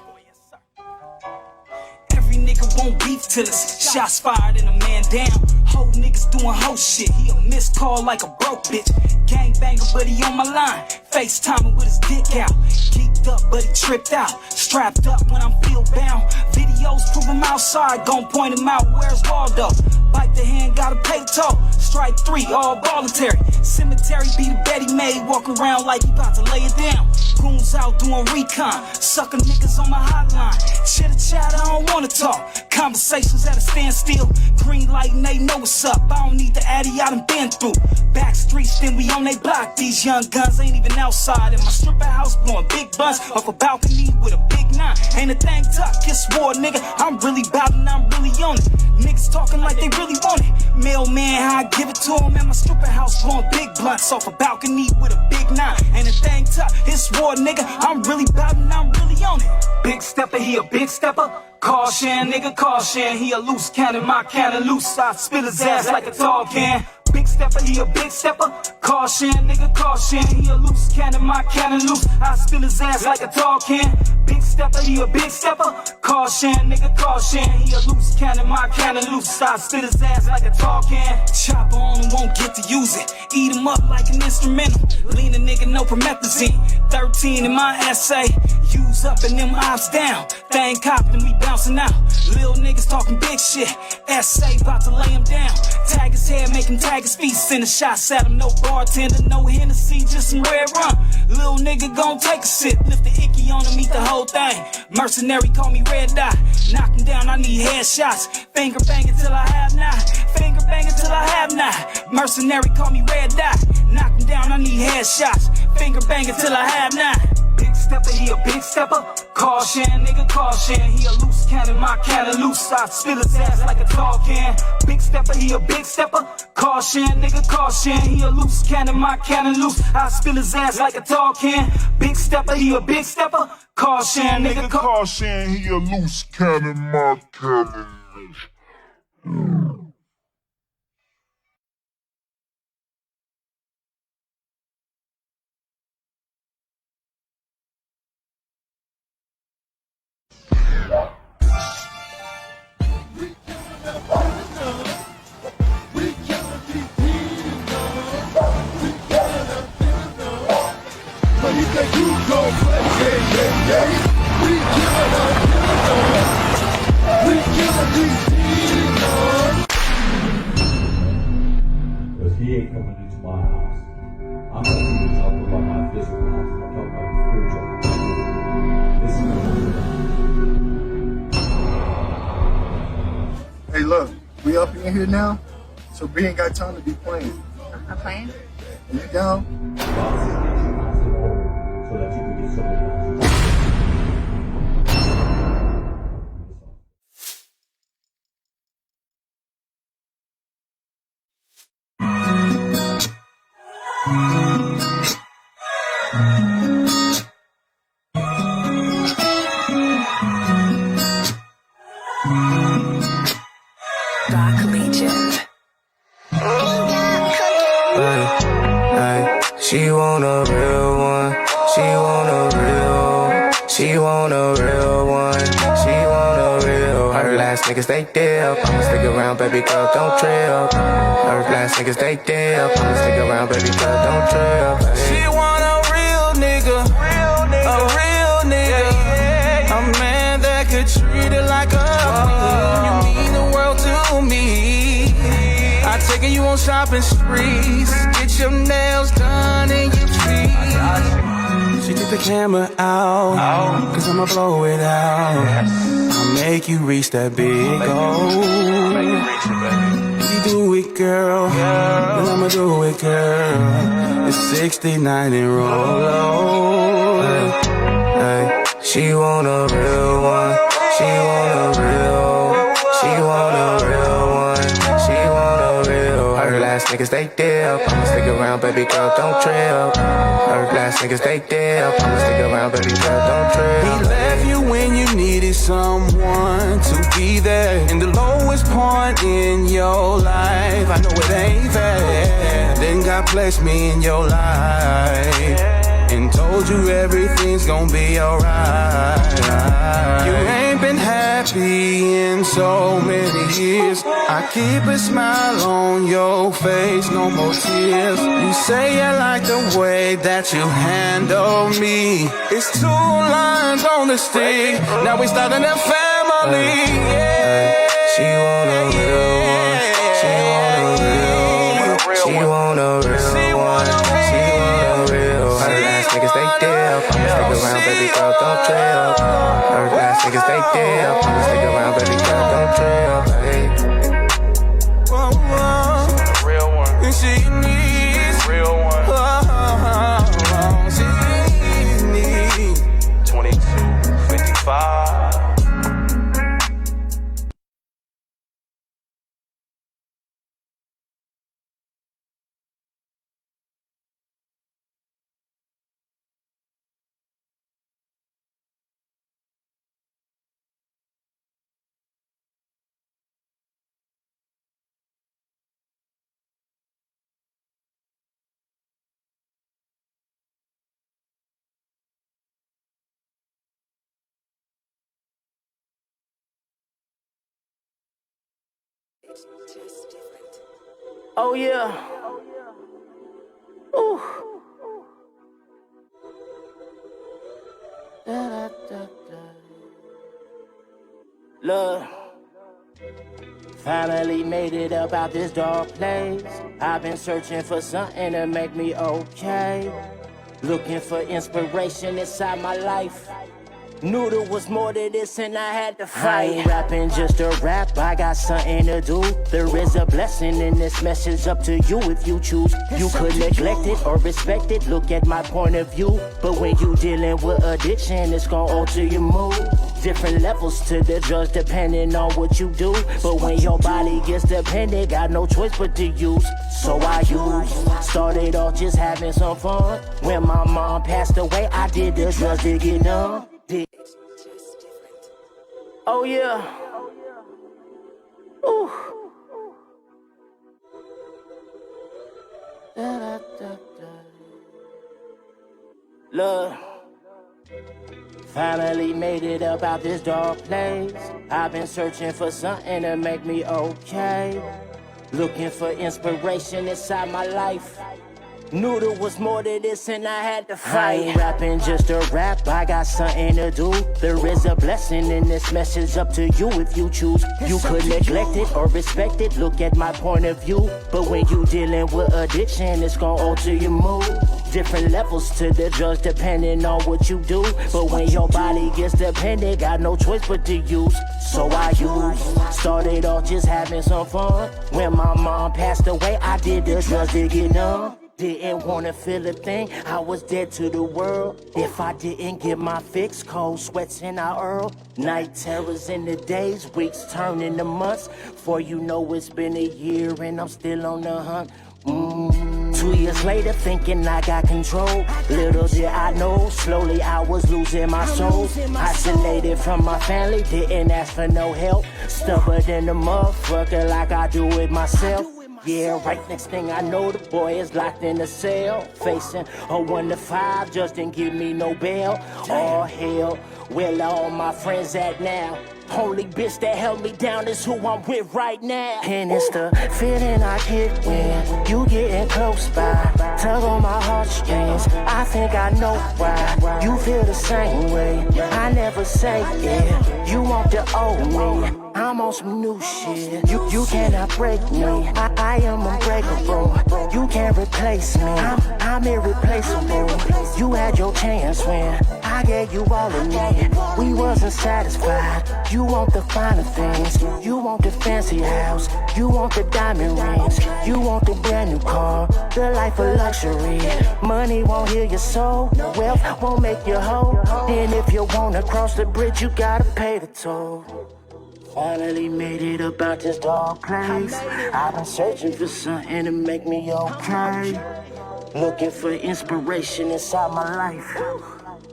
Every nigga won't beef till it's shots fired and a man down. Whole niggas doing whole shit. He a missed call like a broke bitch. Gangbanger, but he on my line. FaceTiming with his dick out. Geeked up, but he tripped out. Strapped up when I'm field bound. Videos prove him outside. Gon' point him out. Where's Waldo? Bite the hand, gotta pay toll. Strike 3, all voluntary. Cemetery be the Betty Maid. Walk around like he about to lay it down. Goons out doing recon. Sucking niggas on my hotline. Chitter chatter, I don't wanna talk. Conversations at a standstill. Green light and they know what's up. I don't need the addy, I done been through. Back streets, then we on they block. These young guns ain't even outside. In my stripper house, blowing big buns off a balcony with a big 9. Ain't a thing tuck, kiss war, nigga. I'm really bout it, I'm really on it. Niggas talking like they really want it. Mailman, how I give it to him. In my stripper house, blowing big blunts off a balcony with a big 9. Ain't a thing tuck, it's war, nigga. I'm really bout it, I'm really on it. Big stepper, he a big stepper. Caution, nigga, caution. He a loose cannon, my cannon loose. I spill his ass like a tall can. Big stepper, he a big stepper. Caution, nigga, caution. He a loose cannon, my cannon loose. I spill his ass like a tall can. Big stepper, he a big stepper. Caution, nigga, caution. He a loose cannon, my cannon loose. I spill his ass like a tall can. Chopper on him, won't get to use it. Eat him up like an instrumental. Lean a nigga, no promethazine. 13 in my essay. Use up and them ops down. Thing copped and we bouncing out. Lil niggas talking big shit. Essay about to lay him down. Tag his head, make him tag his feet. Send a shots at him, no bartender, no Hennessy, just some red rum. Lil nigga gon' take a sip. Lift the icky on him, eat the whole thing. Mercenary, call me red dot. Knock him down, I need headshots. Finger banging till I have not. Finger banging till I have not. Mercenary, call me red dot. Knock him down, I need headshots. Finger banging till I have not. Big stepper, he a big stepper. Caution, nigga, caution. He a loose cannon, my cannon loose. I spill his ass like a tall can. Big stepper, he a big stepper. Caution, nigga, caution. He a loose cannon, my cannon loose. I spill his ass like a tall can. Big stepper, he a big stepper. Caution, nigga, caution. He a loose cannon, my cannon loose. Because he ain't coming into my house. I'm not even talking about my physical house. I'm talking about the spiritual house. This is Hey, look, we up in here now, so we ain't got time to be playing. I'm playing? Are you down? So that you can get somebody else. She want a real one. She want a real. She want a real one. She want a real. Her last niggas they dip. I'ma stick around, baby girl, don't trip. Her last niggas they dip. I'ma stick around, baby girl, don't trip. She want a real nigga. A real nigga. A man that could treat her like a queen. You mean the world to me. I take you on shopping sprees. Get your nails done and your feet. She took the camera out, cause I'ma blow it out. I'll make you reach that big goal. You do it, girl, then I'ma do it, girl. It's 69 and roll low. Hey, she want a real one. She want a real. She want a real one. She want a real. Her last niggas they dip. I'ma stick around, baby girl, don't trip. Her last niggas they dip. I'ma stick around, baby girl, don't trip. He left you when you needed someone to be there in the lowest point in your life. I know it ain't fair. Then God blessed me in your life and told you everything's gonna be alright. You ain't been happy see in so many years. I keep a smile on your face, no more tears. You say you like the way that you handle me. It's 2 lines on the stick, now we starting a family. Yeah. She want a real one. She want a real one. She want a real one. She want a real one. Her last niggas they dip. I'ma stick around, baby girl, don't trip. Her last niggas they dip. I'ma stick around, baby girl, don't trip. Hey. A real one. And she needs a real one. She needs 2255. Oh yeah. Ooh. Da, da, da, da. Look, finally made it up out this dark place. I've been searching for something to make me okay. Looking for inspiration inside my life. Knew there was more to this and I had to fight. I ain't rapping just a rap, I got something to do. There is a blessing in this message, up to you if you choose. You could neglect it or respect it, look at my point of view. But when you dealing with addiction, it's gonna alter your mood. Different levels to the drugs depending on what you do. But when your body gets dependent, got no choice but to use. So I use, started off just having some fun. When my mom passed away, I did the drugs to get numb. Oh yeah. Ooh. Da, da, da, da. Look, finally made it up out this dark place. I've been searching for something to make me okay. Looking for inspiration inside my life. Knew there was more to this and I had to fight. I ain't rapping just a rap, I got something to do. There is a blessing in this message, up to you if you choose. You could neglect it or respect it, look at my point of view. But when you dealing with addiction, it's gonna alter your mood. Different levels to the drugs depending on what you do. But when your body gets dependent, got no choice but to use. So I use, started off just having some fun. When my mom passed away, I did the drugs to get numb. Didn't wanna feel a thing, I was dead to the world. If I didn't get my fix, cold sweats in our earl. Night terrors in the days, weeks turn into months. For you know it's been a year and I'm still on the hunt. 2 years later, thinking I got control. Little did I know, slowly I was losing my soul. Isolated from my family, didn't ask for no help. Stubborn than a motherfucker like I do it myself. Yeah, right, next thing I know, the boy is locked in a cell. Facing a 1 to 5, just didn't give me no bail. All hell, where all my friends at now? Only bitch that held me down is who I'm with right now. And it's the feeling I get when you getting close by. Tug on my heartstrings, I think I know why. You feel the same way, I never say it. You want to owe me, I'm on some new shit. You cannot break me, I am unbreakable. You can't replace me, I'm irreplaceable. You had your chance when I gave you all of me. We wasn't satisfied. You want the finer things, you want the fancy house, you want the diamond rings, you want the brand new car, the life of luxury. Money won't heal your soul, wealth won't make you whole. And if you wanna cross the bridge, you gotta pay the toll. Finally made it up out this dark place. I've been searching for something to make me okay. Looking for inspiration inside my life.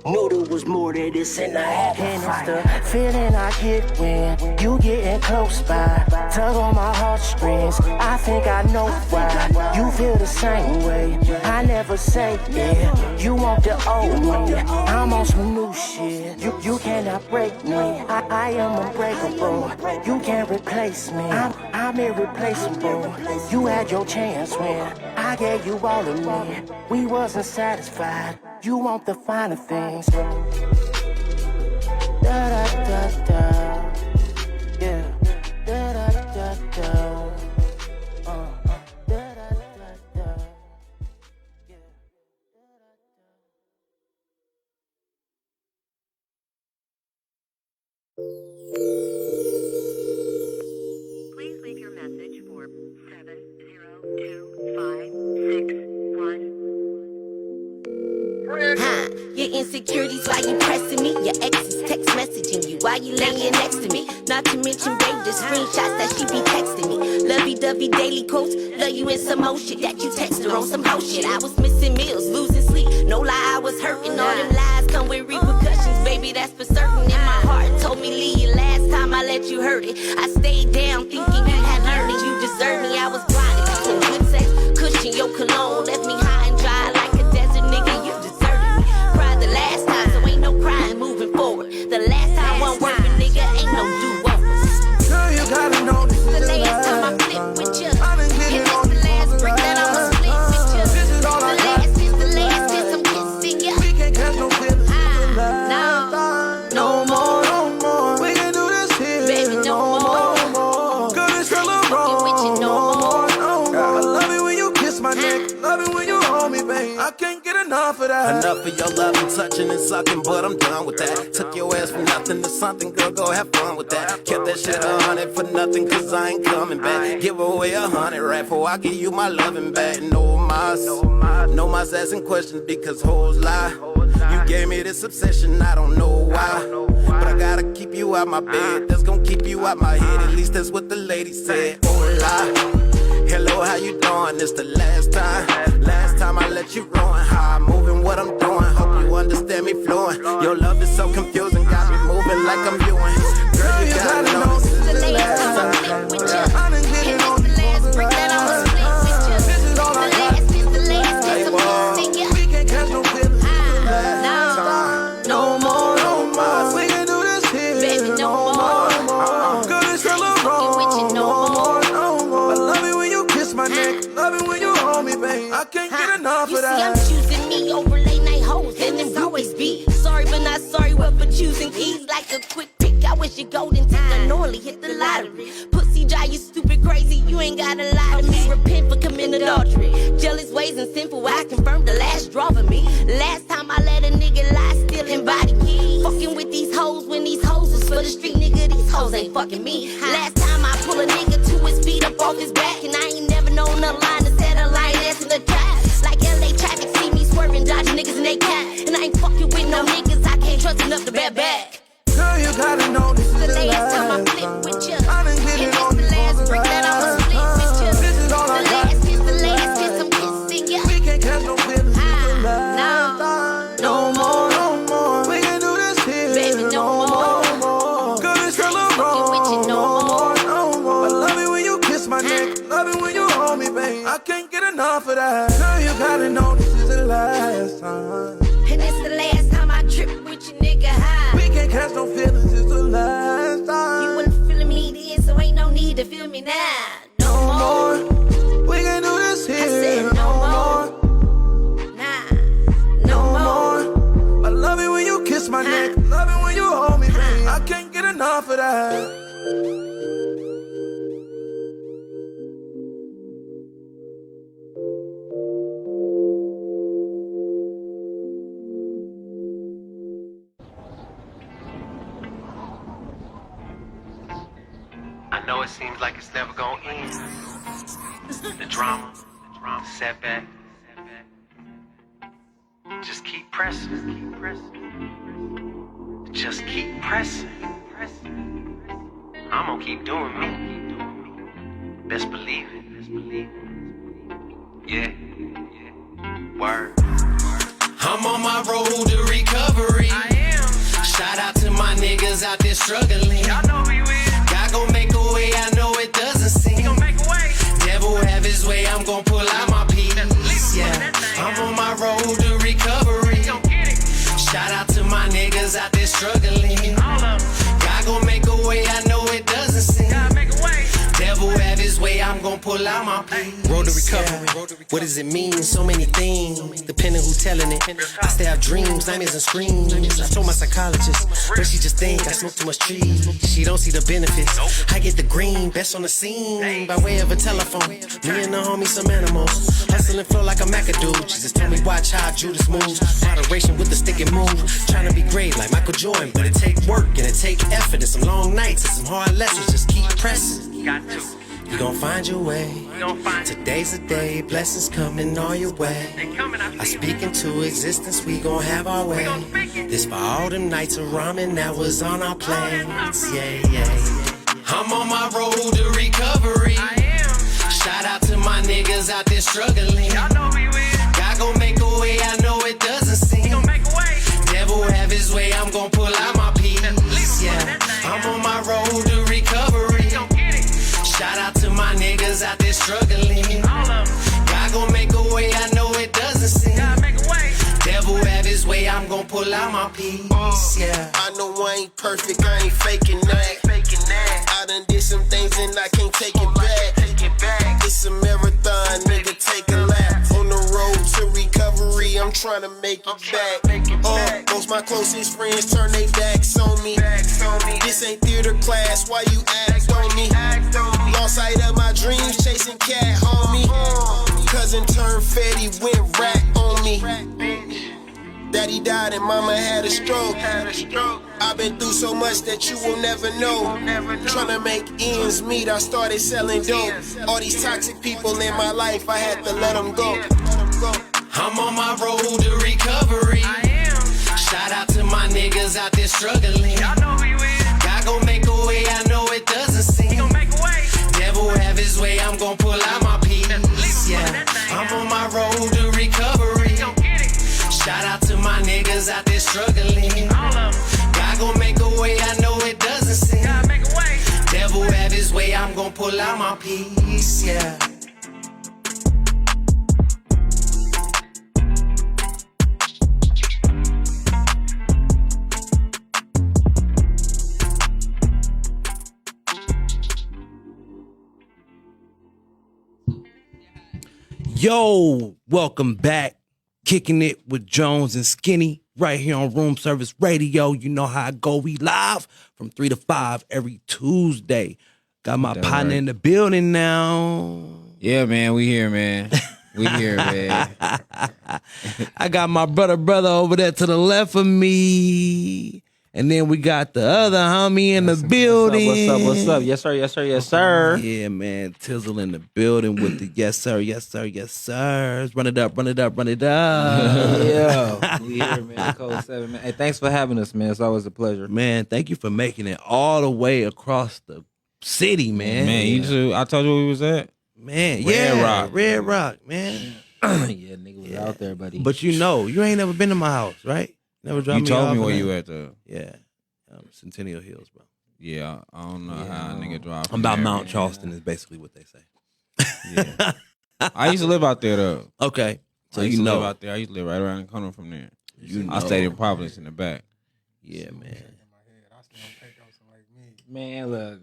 Knew there was more to this and I had to fight. And it's the feeling I get when you getting close by. Tug on my heartstrings, I think I know why. You feel the same way, I never say it. You want the old me, I'm on some new shit. You cannot break me, I am unbreakable. You can't replace me, I'm irreplaceable. You had your chance when I gave you all of me. We wasn't satisfied, you want the finer things. Da da da da, yeah. Da da da da. Please leave your message for 7025661. Your insecurities, why you pressing me? Your ex is text messaging you, why you laying next to me? Not to mention babe, the screenshots that she be texting me. Lovey-dovey daily quotes, love you in some more shit that you text her on some hoe shit. I was missing meals, losing sleep, no lie, I was hurting. All them lies come with repercussions, baby, that's for certain. In my heart told me leave you last time I let you hurt it. I stayed down thinking you had learned it, you deserve me. I was blinded to some good sex, cushion your cologne, left me high and dry like a desert nigga, you deserted me. Cried the last time, so ain't no crying moving forward. The last time one working nigga, ain't no do-overs. Girl, you gotta know this is the last time I flipped with you. And on the last brick that I'ma split with you. This is all I got. The last kiss I'm kissing you. We can't catch no feelings. No more, no more. We can do this here. Baby, no more. Girl, it's hella wrong. No more. I love it when you kiss my neck. Love it when you hold me, babe. I can't get enough of that. Enough of your love and touching and sucking, but I'm done with that. Took your ass from nothing to something, girl, go have fun with that. Kept that shit 100 for nothing, cause I ain't coming back. Give away 100 right before I give you my loving back. No mas asking questions because hoes lie. You gave me this obsession, I don't know why. But I gotta keep you out my bed, that's gonna keep you out my head. At least that's what the lady said. Oh, lie. Hello, how you doing? It's the last time I let you ruin how I'm moving, what I'm doing. Hope you understand me fluent. Your love is so confusing, got me moving like I'm viewing. Girl, you gotta know this is the last time. I done get it on you. This is all I got. We can't catch no feelings. No more. We can do this here. Baby, no more. Girl, it's hella wrong. No more. I love it when you kiss my neck. Love it when you hold me, babe. I can't get enough of that. You see, I'm choosing me over late night hoes, and it's always be sorry, but not sorry. Well, for choosing keys like a quick pick. I wish your golden ticket normally hit the lottery. Pussy dry, you stupid crazy. You ain't gotta lie to me. Repent for committing adultery. Jealous ways and sinful. I confirmed the last draw for me. Last time I let a nigga lie, still in body keys. Fucking with these hoes when these hoes was for the street, nigga. These hoes ain't fucking me. Last time I pull a nigga to his feet up off his back, and I ain't never known a line to set a line that's in the trap. Like LA traffic, see me swerving, dodging niggas in they cat. And I ain't fucking with no niggas, I can't trust enough to bet back. Girl, you gotta know this is the last time I flipped with you. I done get it on you. The last brick that I'ma split with you. This is all I got. The last kiss I'm kissing you. We can't catch no feelings. No more. We can do this here. Baby, no more. Girl, it's hella wrong. No more. I love it when you kiss my neck. Love it when you hold me, babe. I can't get enough of that. Girl, you gotta know this is the last time. And it's the last time I trip with you, nigga, high. We can't catch no feelings, it's the last time. You wasn't feeling me then, so ain't no need to feel me now. No more. We can do this here. I said no more. No more. I love it when you kiss my neck. Love it when you hold me, babe. I can't get enough of that. I know it seems like it's never gonna end. The drama, setback. Just keep pressing. Just keep pressing. I'm gonna keep doing me. Best believe it. Yeah. Word. I'm on my road to recovery. niggas out there struggling. Y'all know we will. God gon' make a way, I know it doesn't seem. He gon' make a way. Devil have his way, I'm gon' pull out my piece. Yeah, I'm on my road to recovery. Shout out to my niggas out there struggling. God gon' make a way, I know it doesn't seem. Devil have his way, I'm gon' pull out my piece. Road to recovery, what does it mean? So many things, depending who telling it. I still have dreams, nightmares and screams. I told my psychologist, but she just think I smoke too much trees. She don't see the benefits. I get the green, best on the scene, by way of a telephone. Me and the homie some animals, hustling flow like a McAdoo. She just told me watch how Judas moves. Moderation with the stick and move. Trying to be great like Michael Jordan, but it take work and it take effort and some long nights and some hard lessons. Just keep pressing. Got to. You gon' find your way. Today's the day, blessings coming all your way. I speak into existence, we gon' have our way. This for all them nights of ramen that was on our planes. Yeah, yeah. I'm on my road to recovery. Shout out to my niggas out there struggling. Y'all know we will. God gon' make a way, I know it doesn't seem. He gon' make a way. Devil have his way, I'm gon' pull out my piece. Yeah, I'm on my road to recovery. Shout out to my niggas out there struggling. God gon' make a way, I know it doesn't seem. Devil have his way, I'm gon' pull out my piece. Yeah, I know I ain't perfect, I ain't faking that. I done did some things and I can't take it back. It's a marathon, nigga, take a lap. On the road to recovery, I'm trying to make it back. Most my closest friends turn their backs on me. This ain't theater class, why you act on me? Lost sight of my dreams, chasing cat, homie. Cousin turned fatty, went rack on me. Daddy died and mama had a stroke. I've been through so much that you will never know. Tryna make ends meet, I started selling dope. All these toxic people in my life, I had to let them go. I'm on my road to recovery. Shout out to my niggas out there struggling. God gon' make a way, I know it doesn't seem. Devil have his way, I'm gon' pull out my piece. Yeah, I'm on my road to recovery. Shout out to my niggas out there struggling. God gon' make a way, I know it doesn't seem. Devil have his way, I'm gon' pull out my piece. Yeah. Yo, welcome back. Kicking it with Jones and Skinny right here on Room Service Radio. You know how I go. We live from 3 to 5 every Tuesday. Got my partner in the building now. Yeah, man, we here, man. We here, man. I got my brother over there to the left of me. And then we got the other homie in the building. What's up? Yes, sir. Yes, sir. Yes, sir. Yeah, man. Tizzle in the building with the yes, sir. Yes, sir. Yes, sir. Run it up. Run it up. Run it up. Yeah. We here, man. Code 7, man. Hey, thanks for having us, man. It's always a pleasure. Man, thank you for making it all the way across the city, man. Man, you too. I told you where we was at. Man, Red Rock, man. Yeah, nigga was out there, buddy. But you know, you ain't never been to my house, right? Never dropped you me told off me where in you there. at, though. Yeah. Centennial Hills, bro. Yeah, I don't know how a nigga drive. I'm about Mount Charleston is basically what they say. Yeah. I used to live out there, though. Okay. So I used you to know. live out there. I used to live right around the corner from there. You I know. stayed in Providence in the back. Yeah, man. Man, look.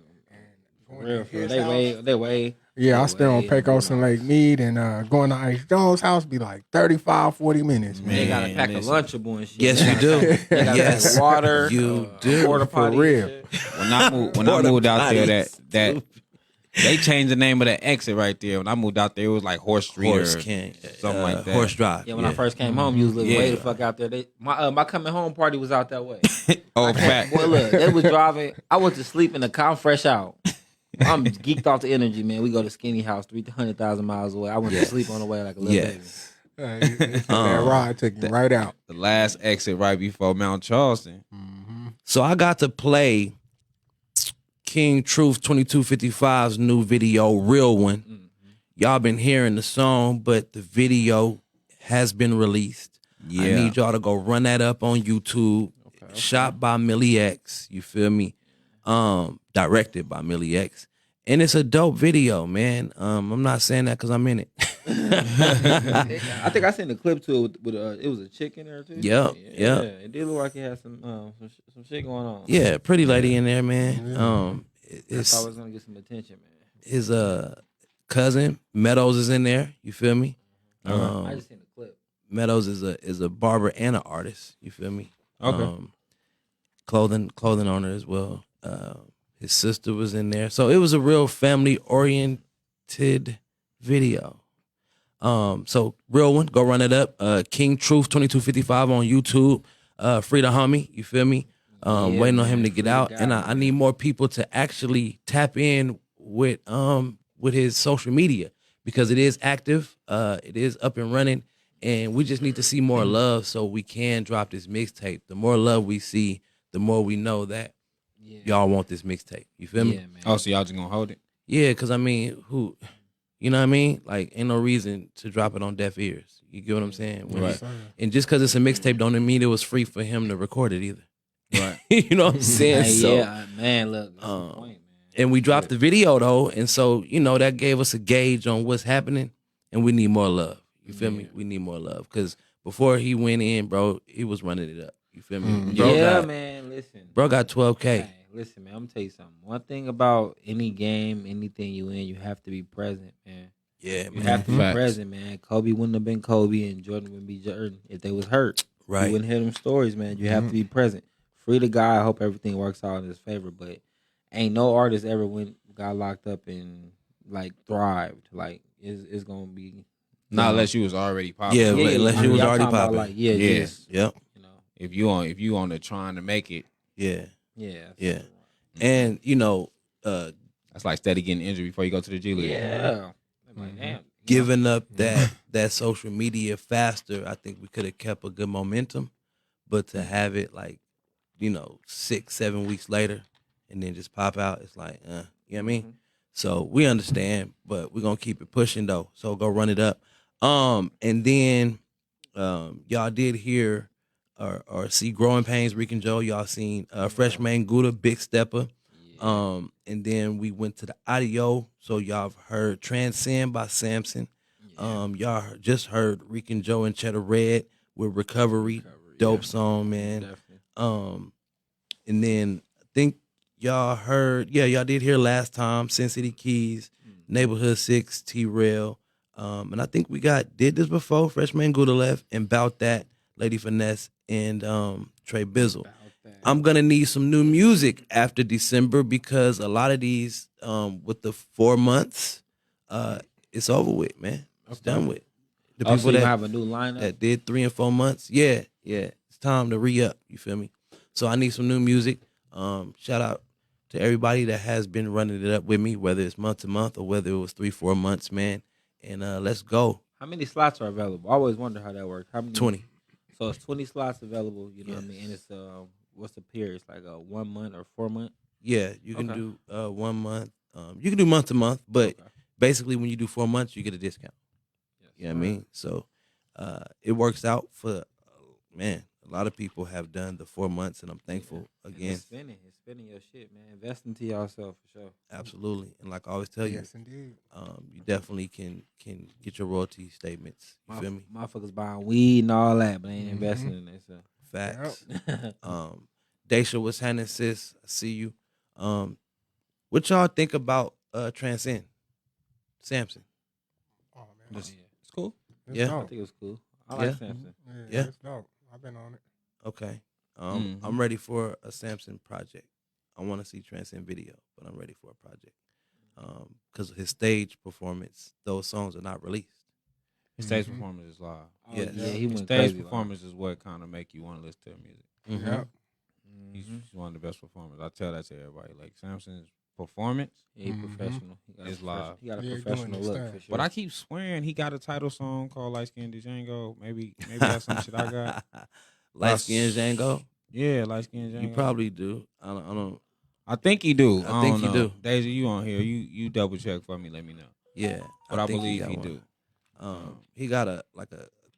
For real. They way. Yeah, I stay on Pecos and Lake Mead, and going to Ice Jones' house be like 35, 40 minutes. Man. They gotta pack a Lunchable and shit. Yes, you do. They gotta pack water. You do. Porta potty For real. When I moved out there, that they changed the name of the exit right there. When I moved out there, it was like Horse Street or something like that. Horse Drive. Yeah, when I first came home, you was living way the fuck out there. My coming home party was out that way. Fact. Boy, look, they was driving. I went to sleep in the car, fresh out. I'm geeked off the energy, man. We go to Skinny House, 300,000 miles away. I went to sleep on the way like a little baby. That ride took me right out. The last exit right before Mount Charleston. So I got to play King Truth 2255's new video, Real One. Y'all been hearing the song, but the video has been released. Yeah. I need y'all to go run that up on YouTube. Shot by Millie X. You feel me? Directed by Millie X. And it's a dope video, man. I'm not saying that because I'm in it. I think I seen the clip to it with it was a chick in there too. Yep, Yeah, yep. it did look like it had some shit going on. Yeah, pretty lady in there, man. I thought I was gonna get some attention, man. His cousin Meadows is in there. You feel me? I just seen the clip. Meadows is a barber and an artist. You feel me? Okay. Clothing owner as well. His sister was in there, so it was a real family oriented video. So real one, go run it up. King Truth 2255 on YouTube. Free the homie, you feel me? Waiting on him to get out, and I need more people to actually tap in with his social media because it is active, it is up and running, and we just need to see more love so we can drop this mixtape. The more love we see, the more we know that y'all want this mixtape. You feel me? Man. Oh, so y'all just gonna hold it? Yeah, because I mean, you know what I mean? Like, ain't no reason to drop it on deaf ears. You get what I'm saying? Right. And just because it's a mixtape don't mean it was free for him to record it either. Right. You know what I'm saying? So, yeah, man, look. That's the point, man. And we dropped the video though, and so that gave us a gauge on what's happening, and we need more love. You feel me? We need more love because before he went in, bro, he was running it up. You feel me? Bro man. Listen, bro got 12K. Hey, listen, man. I'm gonna tell you something. One thing about any game, anything you in, you have to be present, man. Yeah, you have to be present, man. Kobe wouldn't have been Kobe, and Jordan wouldn't be Jordan if they was hurt. Right. You wouldn't hear them stories, man. You have to be present. Free the guy. I hope everything works out in his favor, but ain't no artist ever got locked up and like thrived. Like it's gonna be not unless you was already popping. Yeah, unless you was already popping. Like, Just, yep. You know, if you on the trying to make it. Yeah. Yeah. And that's like steady getting injured before you go to the G League. Yeah. Like, damn. Giving up that social media faster, I think we could have kept a good momentum, but to have it like 6-7 weeks later and then just pop out, it's like, you know what I mean? So we understand, but we're gonna keep it pushing though. So go run it up. And then y'all did hear or see Growing Pains, Rick and Joe. Y'all seen Freshman Gouda, Big Stepper. And then we went to the audio. So y'all have heard Transcend by Samson. Y'all just heard Rick and Joe and Cheddar Red with Recovery. Dope song, man. Definitely. And then I think y'all heard, y'all did hear last time, Sin City Keys, Neighborhood 6, T-Rail. And I think we did this before, Freshman Gouda left, and Bout That, Lady Finesse, and Trey Bizzle. I'm going to need some new music after December because a lot of these, with the 4 months, it's over with, man. It's done with. The people so that have a new lineup that did 3 and 4 months, yeah. It's time to re-up, you feel me? So I need some new music. Shout out to everybody that has been running it up with me, whether it's month to month or whether it was 3-4 months, man. And let's go. How many slots are available? I always wonder how that works. How many? 20. So it's 20 slots available. You know what I mean? And it's what's the period? It's like a 1 month or 4 month. Yeah, you can do 1 month. You can do month to month, but basically when you do 4 months, you get a discount. You know what I mean? So it works out for man. A lot of people have done the 4 months, and I'm thankful again. It's spending your shit, man. Invest into yourself for sure. Absolutely, and like I always tell you, yes, indeed. You definitely can get your royalty statements. You feel me? Motherfuckers buying weed and all that, but they ain't investing in it. So. Facts. Daisha, what's happening, sis? I see you. What y'all think about Transcend? Samson. Oh man, it's cool. It's Yeah, dope. I think it was cool. I like Samson. Yeah. It's dope. I've been on it. Okay. I'm ready for a Samson project. I want to see Transcend video, but I'm ready for a project. Because his stage performance, those songs are not released. His stage performance is live. Yes. Yeah, he His went stage crazy performance is what kind of make you want to listen to the music. Yep. He's one of the best performers. I tell that to everybody. Like Samson's performance He professional. He got is a live. He got a Yeah, he professional doing his look thing. for sure. But I keep swearing he got a title song called Light Skin Django. Maybe that's some shit I got. Light Skin Django? Yeah, Light Skin Django. You probably do. I don't. I think he do. I think don't he know. do. Deja, you on here? You double check for me. Let me know. Yeah, But I think believe got he one. do. He got a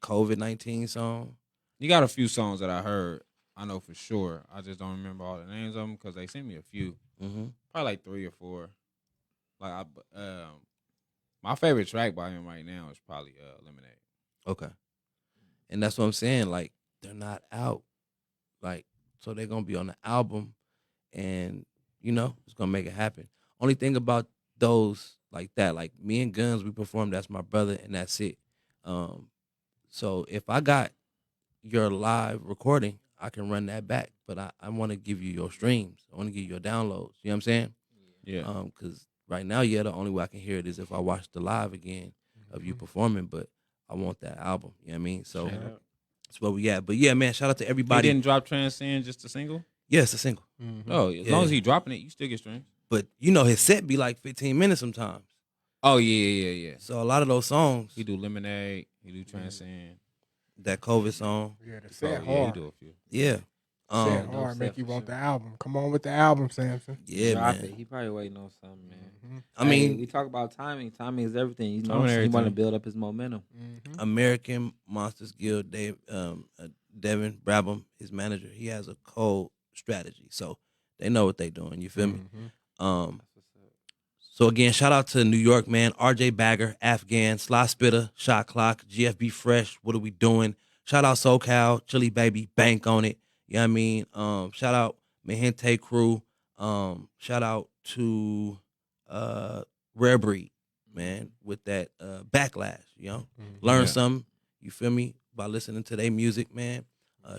COVID-19 song. You got a few songs that I heard. I know for sure. I just don't remember all the names of them because they sent me a few. Probably like 3 or 4. Like my favorite track by him right now is probably Lemonade. Okay. And that's what I'm saying. Like, they're not out. Like, so they're gonna be on the album, and it's gonna make it happen. Only thing about those like that, like me and Guns, we perform. That's my brother, and that's it. So if I got your live recording, I can run that back. But I want to give you your streams. I want to give you your downloads. You know what I'm saying? Yeah. Because right now, the only way I can hear it is if I watch the live again of you performing. But I want that album. You know what I mean? So that's where we at. But yeah, man, shout out to everybody. He didn't drop Transcend, just a single? Yeah, it's a single. Oh, as long as he dropping it, you still get streams. But his set be like 15 minutes sometimes. Oh yeah. So a lot of those songs, he do Lemonade, he do Transcend, that COVID song. Yeah, the set hard. Yeah, he do a few. Yeah. Set hard, make you want the album. Come on with the album, Samson. Yeah, Drop man. it. He probably waiting on something, man. I mean, we talk about timing. Timing is everything. You know, Timing he want to everything. build up his momentum. American Monsters Guild, Devin Brabham, his manager, he has a cold strategy, so they know what they doing. You feel me? So again, shout out to New York, man. RJ Bagger, Afghan, Sly Spitter, Shot Clock, GFB Fresh. What are we doing? Shout out SoCal, Chili Baby, Bank on it. You know what I mean? Shout out Mahente Crew. Shout out to Rare Breed, man, with that backlash. Learn something. You feel me? By listening to their music, man.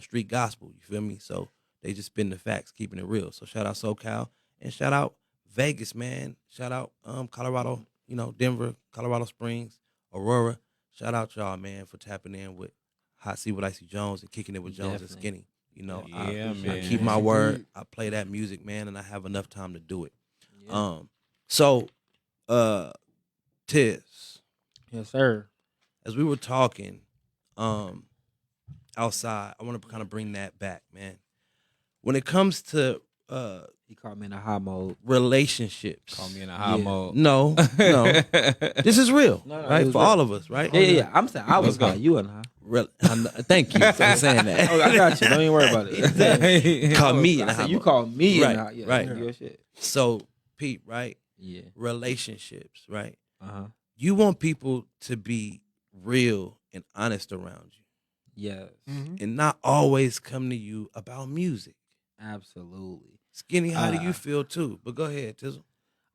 Street gospel. You feel me? So they just spin the facts, keeping it real. So shout out SoCal and shout out Vegas, man. Shout out Colorado, Denver, Colorado Springs, Aurora. Shout out y'all, man, for tapping in with Hot See What I See Jones and Kicking It with Jones and Skinny. Yeah, I man. keep my word. I play that music, man, and I have enough time to do it. So, Tiz. Yes, sir. As we were talking outside, I want to kind of bring that back, man. When it comes to he caught me in a high mode. Relationships. Call me in a high mode. No. This is real, right? For all of us, right? Yeah. I'm saying I was high. You and high. Thank you for saying that. Oh, I got you. Don't even worry about it. Call me in a I high said, you mode. call me right, in a high. Yeah, right. Your shit. So, Pete, right? Yeah. Relationships, right? You want people to be real and honest around you. Yes. And not always come to you about music. Absolutely. Skinny, how do you feel too? But go ahead, Tizzle.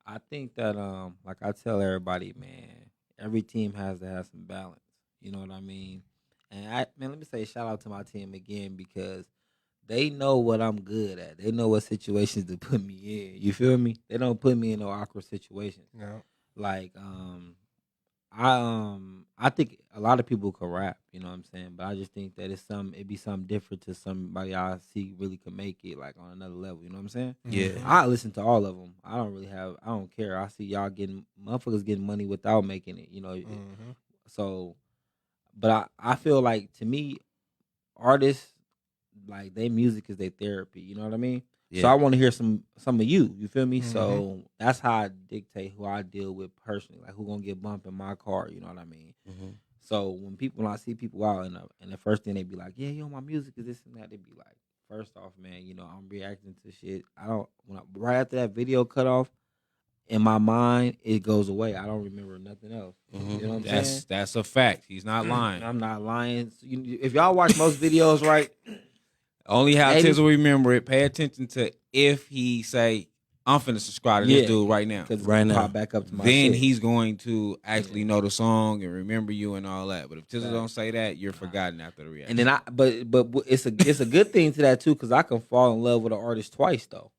I think that like I tell everybody, man, every team has to have some balance. You know what I mean? And let me say shout out to my team again because they know what I'm good at. They know what situations to put me in. You feel me? They don't put me in no awkward situations. No. Like I think a lot of people can rap, you know what I'm saying? But I just think that it'd be something different to somebody I see really can make it like on another level, you know what I'm saying? Yeah. I listen to all of them. I don't care. I see y'all motherfuckers getting money without making it, you know? So, but I feel like to me, artists, like their music is their therapy, you know what I mean? Yeah. So I want to hear some of you feel me? So that's how I dictate who I deal with personally, like who gonna get bumped in my car, you know what I mean? So when I see people out and the first thing they be like, yeah, my music is this and that, they be like, first off, man, I'm reacting to shit. Right after that video cut off, in my mind, it goes away. I don't remember nothing else. You know what I'm saying? That's a fact. He's not lying. I'm not lying. So if y'all watch most videos, right? Only how Tiz will remember it. Pay attention to if he say, I'm finna subscribe to this dude right now. Right now. Pop back up to my then shit. he's going to actually know the song and remember you and all that. But if Tiz don't say that, you're forgotten after the reaction. And then but it's a good thing to that too, because I can fall in love with an artist twice though.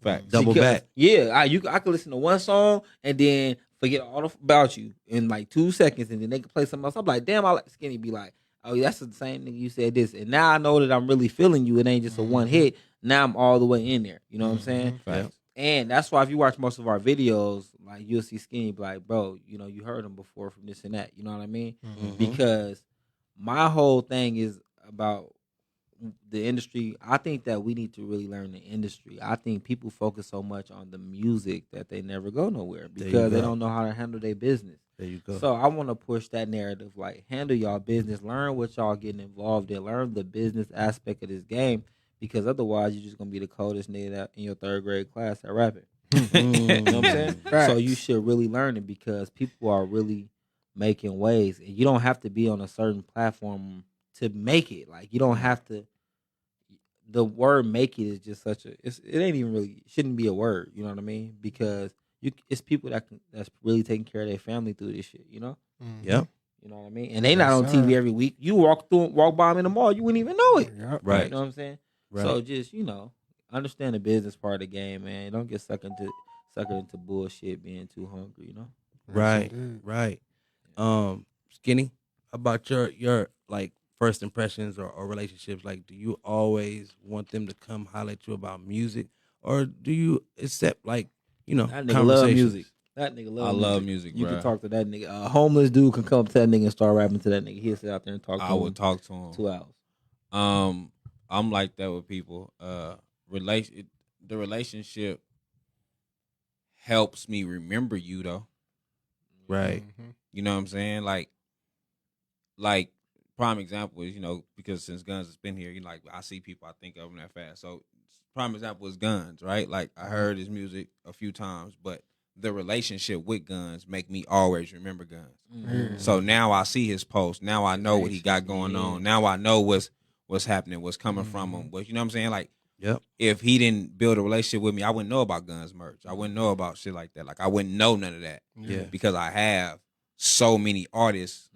Fact. Double back. Yeah, I can listen to one song and then forget all about you in like 2 seconds, and then they can play something else. I'm like, damn, I like Skinny. Be like, oh, that's the same thing you said this, and now I know that I'm really feeling you. It ain't just a one hit. Now I'm all the way in there. You know what I'm saying? Fact. And that's why if you watch most of our videos, like you'll see Skinny be like, bro, you heard him before from this and that. You know what I mean? Because my whole thing is about the industry. I think that we need to really learn the industry. I think people focus so much on the music that they never go nowhere because they don't know how to handle their business. There you go. So I want to push that narrative, like handle y'all business, learn what y'all getting involved in, learn the business aspect of this game, because otherwise you're just gonna be the coldest nigga that in your third grade class at rapping. You know what I'm saying? So you should really learn it because people are really making waves, and you don't have to be on a certain platform to make it. Like you don't have to. The word "make it" is just such a. It ain't even really shouldn't be a word. You know what I mean? Because it's people that's really taking care of their family through this shit. You know? Yep. You know what I mean? And they not on TV every week. You walk by them in the mall, you wouldn't even know it. Right. You know what I'm saying? Right. So just understand the business part of the game, man. Don't get sucked into bullshit, being too hungry. You know? Right. Right. Skinny, about your like first impressions or relationships, like do you always want them to come holler at you about music, or do you accept like that nigga conversation? love music. That nigga love music. I love music, You bro. can talk to that nigga. A homeless dude can come up to that nigga and start rapping to that nigga. He'll sit out there and talk to him. I would talk to him 2 hours. I'm like that with people. The relationship helps me remember you though. Right. You know what I'm saying? Like prime example is, because since Guns has been here, I see people, I think of them that fast. So prime example is Guns, right? Like I heard his music a few times, but the relationship with Guns make me always remember Guns. So now I see his post. Now I know what he got going on. Now I know what's happening, what's coming from him. But you know what I'm saying? Like, if he didn't build a relationship with me, I wouldn't know about Guns merch. I wouldn't know about shit like that. Like I wouldn't know none of that. Yeah. Because I have so many artists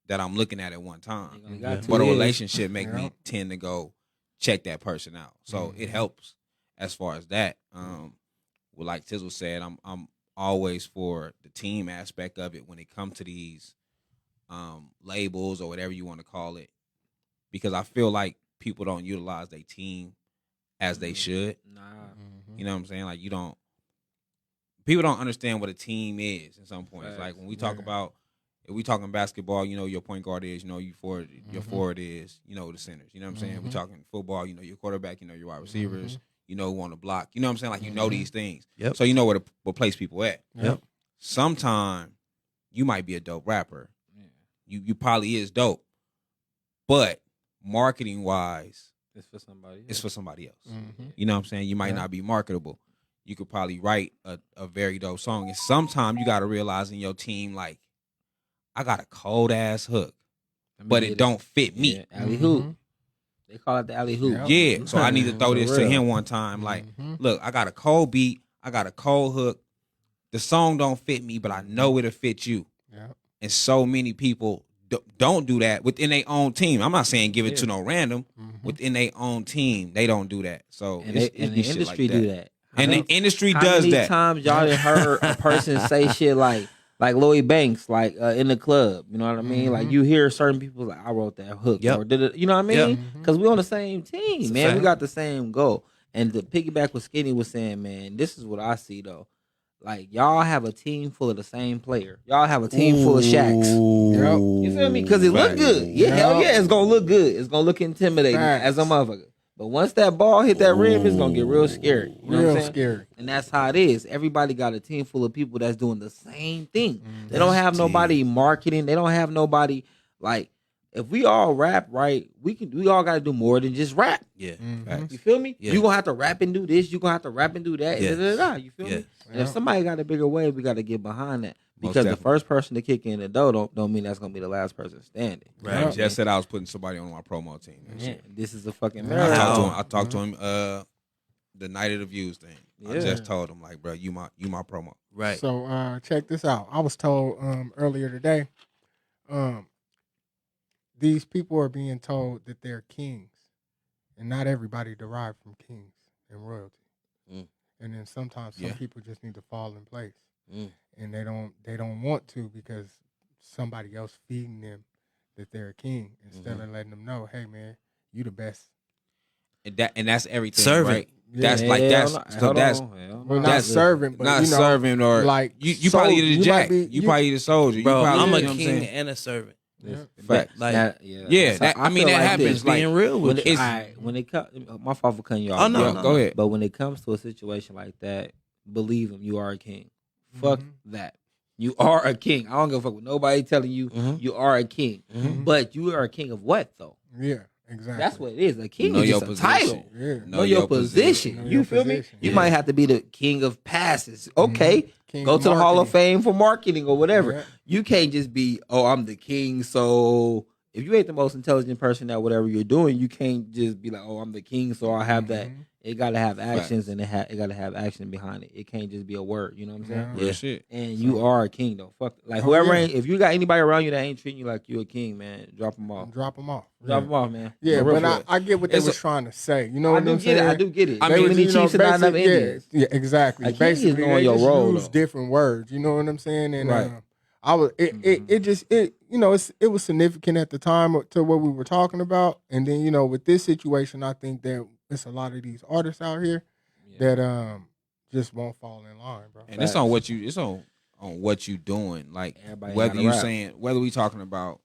that I'm looking at one time. But a relationship make me tend to go check that person out. So it helps as far as that. Well, like Tizzle said, I'm always for the team aspect of it when it comes to these labels or whatever you want to call it, because I feel like people don't utilize their team as they should. You know what I'm saying? Like people don't understand what a team is at some points. Like when we talk about, if we talking basketball, your point guard is, your forward is, the centers. You know what I'm saying? We talking football, your quarterback, your wide receivers, who on the block. You know what I'm saying? Like these things. Yep. So you know where to place people at. Yep. Sometime you might be a dope rapper. You probably is dope. But marketing wise, it's for somebody else. It's for somebody else. You know what I'm saying? You might not be marketable. You could probably write a very dope song. And sometimes you got to realize in your team, like, I got a cold ass hook, but it don't fit me. Alley hoop. They call it the alley hoop. Yeah. So I need to throw this to him one time. Like, look, I got a cold beat. I got a cold hook. The song don't fit me, but I know it'll fit you. Yeah. And so many people don't do that within their own team. I'm not saying give it to no random. Within their own team, they don't do that. So and the industry do that. And the industry does that. How many times y'all done heard a person say shit like Lloyd Banks, in the club? You know what I mean? Like you hear certain people like, I wrote that hook. Or did it, you know what I mean? Because we on the same team, man. We got the same goal. And to piggyback what Skinny was saying, man, this is what I see though. Like y'all have a team full of the same player. Y'all have a team full of Shaqs. You feel me? Because it look good. Yeah, hell yeah, it's gonna look good. It's gonna look intimidating as a motherfucker. But once that ball hit that rim, it's gonna get real scary. You know what I'm saying? Scary. And that's how it is. Everybody got a team full of people that's doing the same thing. They don't have nobody marketing. They don't have nobody like. If we all rap right, we all gotta do more than just rap. Yeah. You feel me? Yeah. You gonna have to rap and do this. You gonna have to rap and do that. Yes. You feel Yeah. me? And if somebody got a bigger wave, we gotta get behind that. Because the first person to kick in the door don't mean that's gonna be the last person standing. Right. I just said I was putting somebody on my promo team. This is a fucking marathon. I talked to him the night of the views thing. I just told him like, bro, you my promo. Right. So check this out. I was told earlier today, these people are being told that they're kings, and not everybody derived from kings and royalty. And then sometimes some people just need to fall in place, and they don't want to because somebody else feeding them that they're a king instead of letting them know, hey man, you the best. And that's everything, servant. right? That's not servant, but not serving or like you probably eat a jack. You probably eat a soldier. Bro, you probably, I'm a king and a servant. Fact. Like, I mean that happens. Like, being real with you. When it comes, my fault for cutting you off. Oh no, go ahead. But when it comes to a situation like that, believe him, you are a king. Fuck that. You are a king. I don't give a fuck with nobody telling you you are a king. But you are a king of what though? Yeah. Exactly. That's what it is. The king Know is your just a position. title. Yeah. Know your position. Know You your feel me? position. You Yeah. might have to be the king of passes. Okay. King Go of to the Hall of marketing. Fame for marketing or whatever. Yeah. You can't just be, oh, I'm the king. So if you ain't the most intelligent person at whatever you're doing, you can't just be like, oh, I'm the king, so I have that. It got to have actions and it got to have action behind it. It can't just be a word. You know what I'm saying? Real shit. And you are a king though. Fuck, like whoever ain't. If you got anybody around you that ain't treating you like you a king, man, drop them off. Drop them off. Drop them off, man. Yeah, For real, but for real. I get what they was trying to say. You know what I'm saying? I do get it. I Too mean, many chiefs and not enough basic- Indians. Yeah, exactly. A king Basically, is knowing they your just role, use though. different words. You know what I'm saying? And Right. I was it was significant at the time to what we were talking about. And then with this situation, I think that it's a lot of these artists out here that just won't fall in line, bro. And it's on what you doing. Like Everybody whether gotta you rap. saying whether we talking about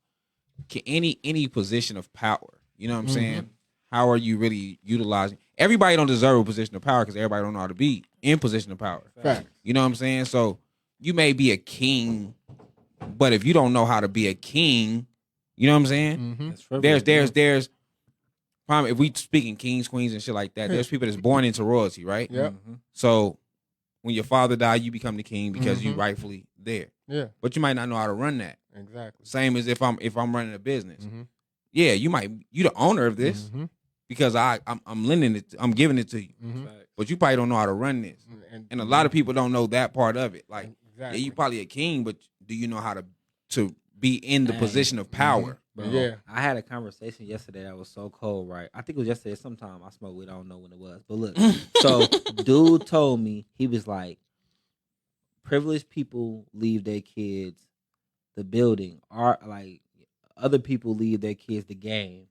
any position of power. You know what I'm saying? How are you really utilizing? Everybody don't deserve a position of power because everybody don't know how to be in position of power. Facts. You know what I'm saying? So you may be a king, but if you don't know how to be a king, you know what I'm saying? There's if we speaking kings, queens, and shit like that, there's people that's born into royalty, right? Yep. So when your father died, you become the king because you rightfully there. Yeah. But you might not know how to run that. Exactly. Same as if I'm running a business. Yeah, you the owner of this because I'm lending it, I'm giving it to you. But you probably don't know how to run this. And a lot of people don't know that part of it. Like, yeah, you probably a king, but do you know how to be in the position of power? Bro, Yeah. I had a conversation yesterday that was so cold, right? I think it was yesterday sometime. I smoked weed. I don't know when it was. But look, so dude told me, he was like, privileged people leave their kids the building. Like other people leave their kids the game.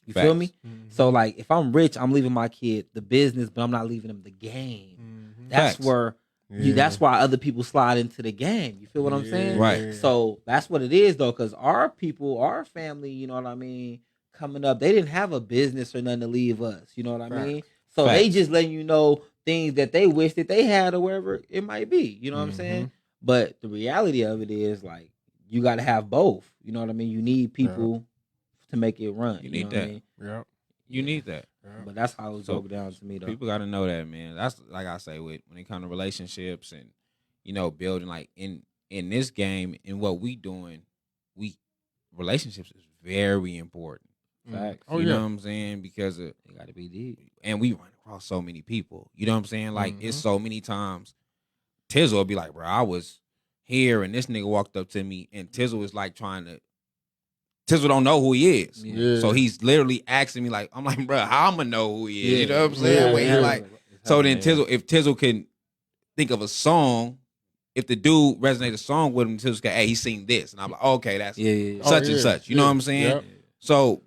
You feel me? So like if I'm rich, I'm leaving my kid the business, but I'm not leaving them the game. That's Facts. where that's why other people slide into the game. You feel what I'm saying? Right. So that's what it is though, because our people, our family, you know what I mean, coming up, they didn't have a business or nothing to leave us. You know what I mean? So they just letting you know things that they wish that they had or wherever it might be. You know what I'm saying? But the reality of it is like you got to have both. You know what I mean? You need people to make it run. You need know that. What I mean? Yep. You need that. But that's how it broke down to me though. People got to know that, man. That's like I say when it comes to relationships and building like in this game and what we doing, relationships is very important. Facts. You know what I'm saying? Because It got to be deep. and we run across so many people. You know what I'm saying? Like it's so many times Tizzle will be like, bro, I was here and this nigga walked up to me and Tizzle was like Tizzle don't know who he is. Yeah. So he's literally asking me like, I'm like, bro, how I'm gonna know who he is? Yeah. You know what I'm saying? Yeah, Wait, yeah. like, so then if Tizzle can think of a song, if the dude resonates a song with him, Tizzle can, hey, he sing this. And I'm like, okay, that's such and such. You know what I'm saying? Yep. So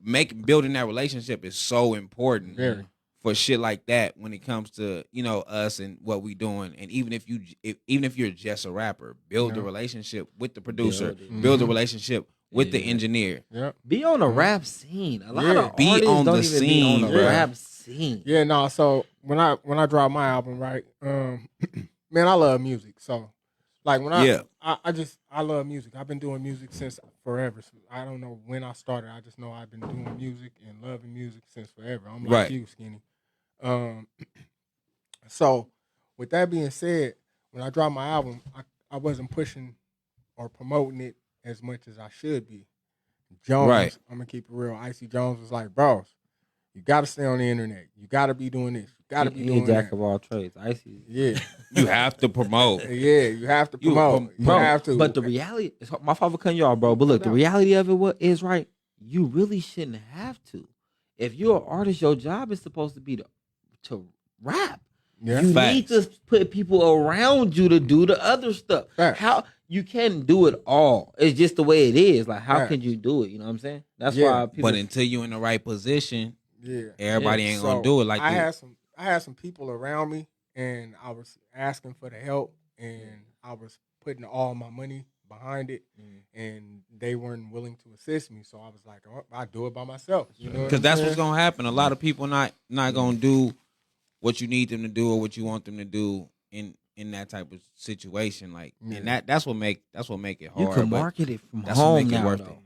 building that relationship is so important Very. for shit like that when it comes to, us and what we doing. And even if you're just a rapper, build a relationship with the producer, build a relationship with the engineer. Yep. Be on a rap scene. A lot of Be artists on don't the even scene, be on a bro. rap scene. Yeah, no. So when I drop my album, right, man, I love music. So like when I love music. I've been doing music since forever. So I don't know when I started. I just know I've been doing music and loving music since forever. I'm like Right. you, Skinny. So with that being said, when I dropped my album, I wasn't pushing or promoting it as much as I should be. Jonez, Right. I'm gonna keep it real. Icy Jonez was like, bros, you gotta stay on the internet. You gotta be doing this. You gotta be He doing ain't jack that. of all trades. Icy. Yeah. You have to promote. Yeah, you have to promote. You Bro, have to. but the reality, my father cutting y'all, bro. But look, the reality of it is right. You really shouldn't have to. If you're an artist, your job is supposed to be to rap. Yeah. You Facts. need to put people around you to do the other stuff. Facts. How you can do it all? It's just the way it is. Like, how Facts. can you do it? You know what I'm saying? That's Yeah. why people. But until you in the right position, Yeah. everybody ain't gonna So, do it like I that. had some people around me, and I was asking for the help, and I was putting all my money behind it, and they weren't willing to assist me. So I was like, oh, I do it by myself. You know, Because that's what's gonna happen. A lot of people not gonna do what you need them to do or what you want them to do in that type of situation. Like, and that's what make it hard. You can but market it from that's what home make it now, worth though. it.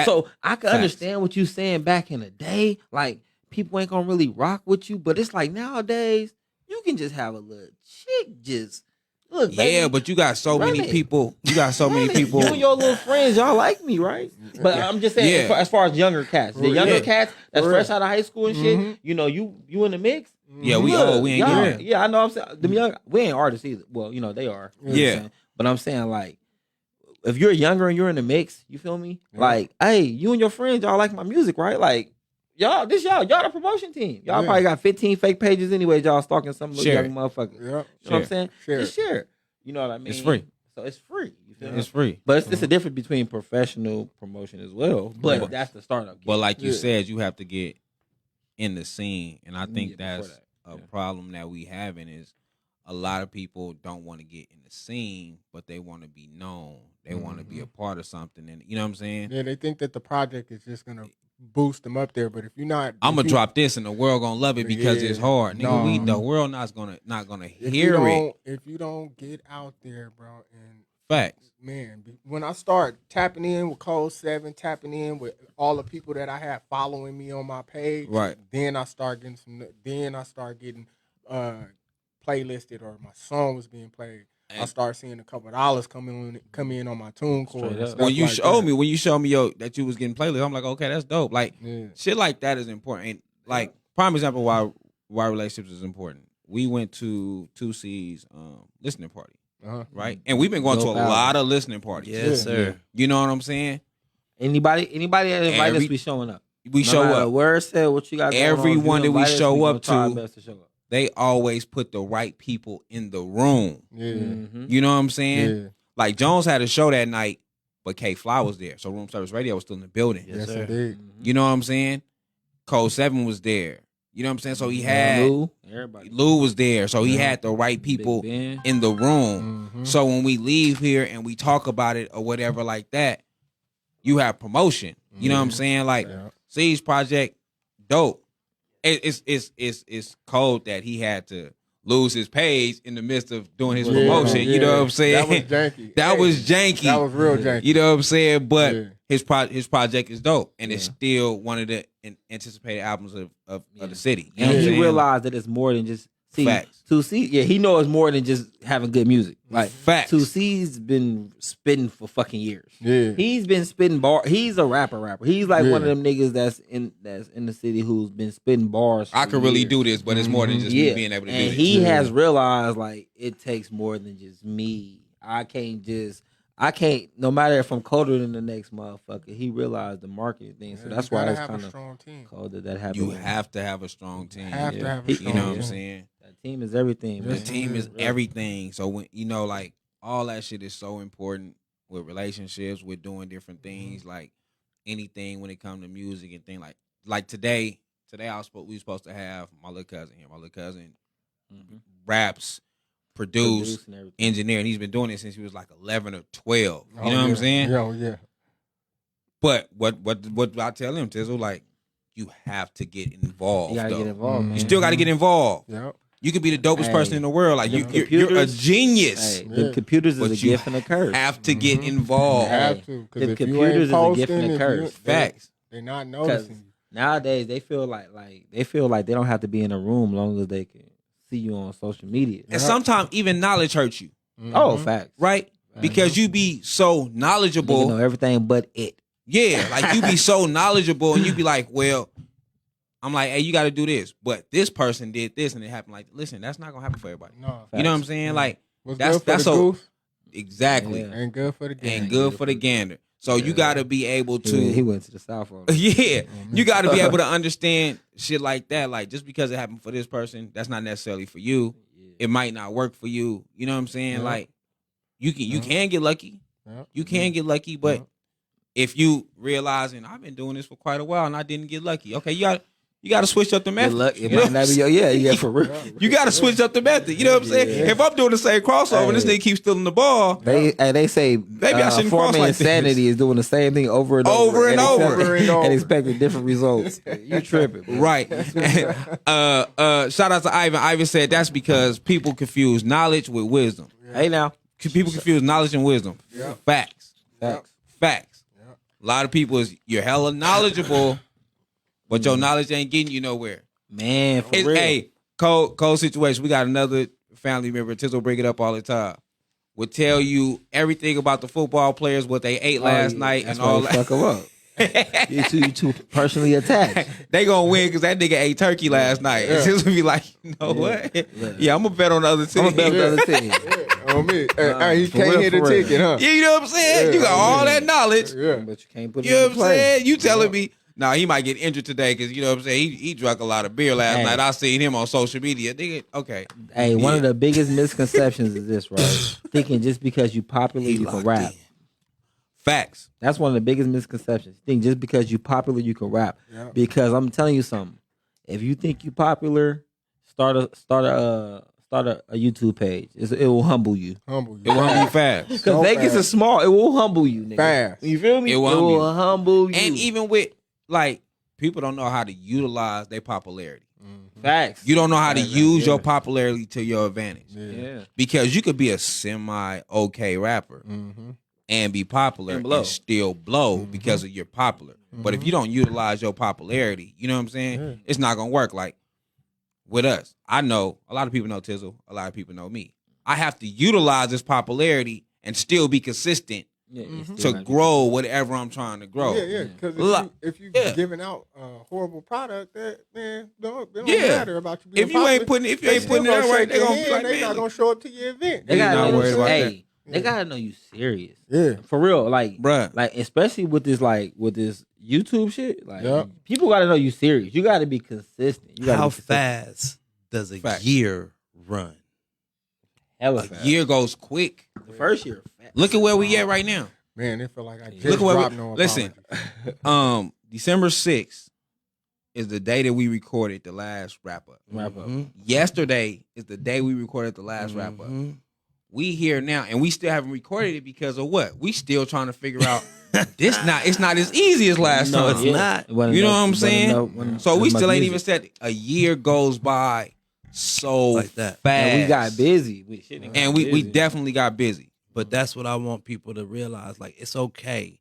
So I can understand what you saying back in the day. Like people ain't gonna really rock with you, but it's like nowadays you can just have a little chick just look. Yeah, baby, but you got so many it. people. You got so many people. You and your little friends, y'all like me, right? But I'm just saying, as far as younger cats, the younger cats that's fresh out of high school and shit, you know, you in the mix. Yeah, we ain't young. Yeah, I know. I'm saying them young. We ain't artists either. Well, you know they are. Yeah, but I'm saying like, if you're younger and you're in the mix, you feel me? Yeah. Like, hey, you and your friends, y'all like my music, right? Like, y'all the promotion team. Y'all probably got 15 fake pages anyway. Y'all stalking some little young motherfucker. You know what I'm saying? Just share. You know what I mean? It's free. So it's free. You feel me? It's free. But it's a difference between professional promotion as well. But that's the startup. But like you said, you have to get in the scene, and I think that's a problem that we having is a lot of people don't want to get in the scene, but they want to be known. They want to be a part of something, and you know what I'm saying? Yeah, they think that the project is just gonna boost them up there. But if you're not, I'm gonna drop this, and the world gonna love it because it's hard. Nigga, the world not gonna hear it if you don't get out there, bro. And facts, man. When I start tapping in with Code 7, tapping in with all the people that I have following me on my page, right? Then I start getting playlisted, or my song was being played. I start seeing a couple of dollars come in on my TuneCore. When you showed me that you was getting playlists, I'm like, okay, that's dope. Like shit like that is important. And like prime example why relationships is important. We went to 2C's listening party, right? And we've been going to a lot of listening parties. Yes, sir. You know what I'm saying? Anybody that invite us, we showing up. We show up. Where said what you got going on. Everyone that we show up to show up. They always put the right people in the room. Yeah. Mm-hmm. You know what I'm saying? Yeah. Like Jonez had a show that night, but K Fly was there. So Room Service Radio was still in the building. Yes, sir. Indeed. You know what I'm saying? Code 7 was there. You know what I'm saying? So he had Lou was there. So he had the right people in the room. Mm-hmm. So when we leave here and we talk about it or whatever like that, you have promotion. You know what I'm saying? Like Siege Project, dope. It's cold that he had to lose his page in the midst of doing his promotion. You know what I'm saying? That was janky. That was janky. That was real janky. You know what I'm saying? But his project is dope, and it's still one of the anticipated albums of the city. You know what I'm he saying? realized that it's more than just facts. 2C, he knows it's more than just having good music. Like facts. 2C's been spitting for fucking years. Yeah, he's been spitting bars. He's a rapper. He's like one of them niggas that's in the city who's been spitting bars. I could really do this, but it's more than just me being able to do it. And he has realized like it takes more than just me. I can't. No matter if I'm colder than the next motherfucker, he realized the marketing thing. So that's why it's kind of cold that happened. You have to have a strong team. Have to have a strong You know what team. I'm saying? That team is everything. The team is everything. So when like all that shit is so important with relationships, with doing different things, like anything when it comes to music and things like today we were supposed to have my little cousin here. My little cousin raps, produce, engineer, and he's been doing it since he was like 11 or 12. You know what I'm saying? Yeah. But what I tell him, Tizzle, like you have to get involved. You gotta get involved. You still got to get involved. Yep. You could be the dopest person in the world. Like you're a genius. The computers is a gift and a curse. Have to get involved. You have to. Because if computers you ain't is a gift and a posting, curse. Facts. They're not noticing you. Nowadays they feel like they don't have to be in a room long as they can see you on social media. And sometimes even knowledge hurts you. Oh, facts. Right? Because you be so knowledgeable. You know everything but it. Yeah, like you be so knowledgeable and you be like, well, I'm like, hey, you got to do this. But this person did this and it happened like, listen, that's not going to happen for everybody. No. You know what I'm saying? Like, What's that's good for the goose exactly. ain't good for the gander. Ain't good for the gander. So you got to be able to. He went to the South. Yeah, you got to be able to understand shit like that. Like, just because it happened for this person, that's not necessarily for you. It might not work for you. You know what I'm saying? Like, you can get lucky. You can get lucky, but if you realizing I've been doing this for quite a while and I didn't get lucky, okay, you got to switch up the method. It might not be yeah, for real. You got to switch up the method. You know what I'm saying? If I'm doing the same crossover and this nigga keeps stealing the ball, they say maybe I shouldn't form cross of like insanity is doing the same thing over and over and expecting different results. You tripping, bro. Right? Shout out to Ivan. Ivan said that's because people confuse knowledge with wisdom. Hey now, people confuse knowledge and wisdom. Facts. A lot of people you're hella knowledgeable, but your knowledge ain't getting you nowhere. Man, for real. Hey, cold situation. We got another family member. Tizzle bring it up all the time. Would tell you everything about the football players, what they ate last night, that's and all why that. they fuck them up. you too personally attached. They gonna win because that nigga ate turkey last night. Yeah. It's just gonna be like, you know what? Yeah, I'm gonna bet on the other team. I'm gonna bet on the other team. On me. Hey, he For can't real, hit a for real. ticket, huh? Yeah, you know what I'm saying? Yeah, You got all that knowledge. Yeah. But you can't put it You know into what I'm play. saying? You telling me, nah, he might get injured today because, you know what I'm saying? He drank a lot of beer last Hey. night. I seen him on social media. Nigga, okay. Hey, one of the biggest misconceptions is this, right? Thinking just because you popular, you can rap. Facts. That's one of the biggest misconceptions. Think just because you popular, you can rap. Yeah. Because I'm telling you something. If you think you popular, start a YouTube page. It will humble you. Humble you. It will humble you fast. Because So Vegas fast. is small. It will humble you, nigga. Fast. You feel me? It will humble you. And even with, like, people don't know how to utilize their popularity. Facts. You don't know how to use yeah. your popularity to your advantage. Yeah. Because you could be a semi-okay rapper and be popular and still blow because of you're popular. But if you don't utilize your popularity, you know what I'm saying? It's not going to work. Like, with us, I know, a lot of people know Tizzle, a lot of people know me. I have to utilize this popularity and still be consistent to grow whatever I'm trying to grow. Yeah. Because if you giving out a horrible product, that man, it don't matter about you being If you ain't popular. putting it out right, they gonna be like, they not man, gonna show up to your event. They gotta not know worried you, about hey, they gotta know you serious. Yeah. For real. Like, bruh. like especially with this YouTube shit. Like Yep. people gotta know you serious. You gotta be consistent. You gotta How be consistent. fast does a year run? Hella a fast. year goes quick. The first year. Look at where we at right now. Man, it feel like I just Look at where dropped no listen. December 6th is the day that we recorded the last wrap up. Yesterday is the day we recorded the last wrap up. We here now, and we still haven't recorded it because of what? We still trying to figure out. It's not as easy as last No, time. it's not. It wasn't You know enough- what I'm it wasn't saying? enough- So we enough still ain't music. even said a year goes by so Like that. fast. And we got busy. We definitely got busy. But that's what I want people to realize. Like, it's okay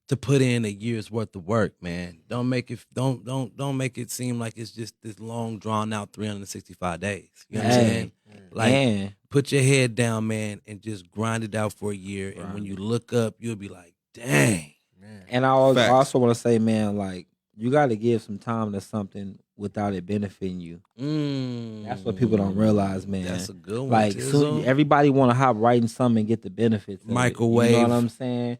to put in a year's worth of work, man. Don't make it seem like it's just this long, drawn out 365 days. You know what I'm saying? Like, Man. put your head down, man, and just grind it out for a year. And when you look up, you'll be like, dang. And I also want to say, man, like you got to give some time to something without it benefiting you. That's what people don't realize, man. That's a good one, Like Tizzle. everybody want to hop right in something and get the benefits. of it. Microwave. You know what I'm saying?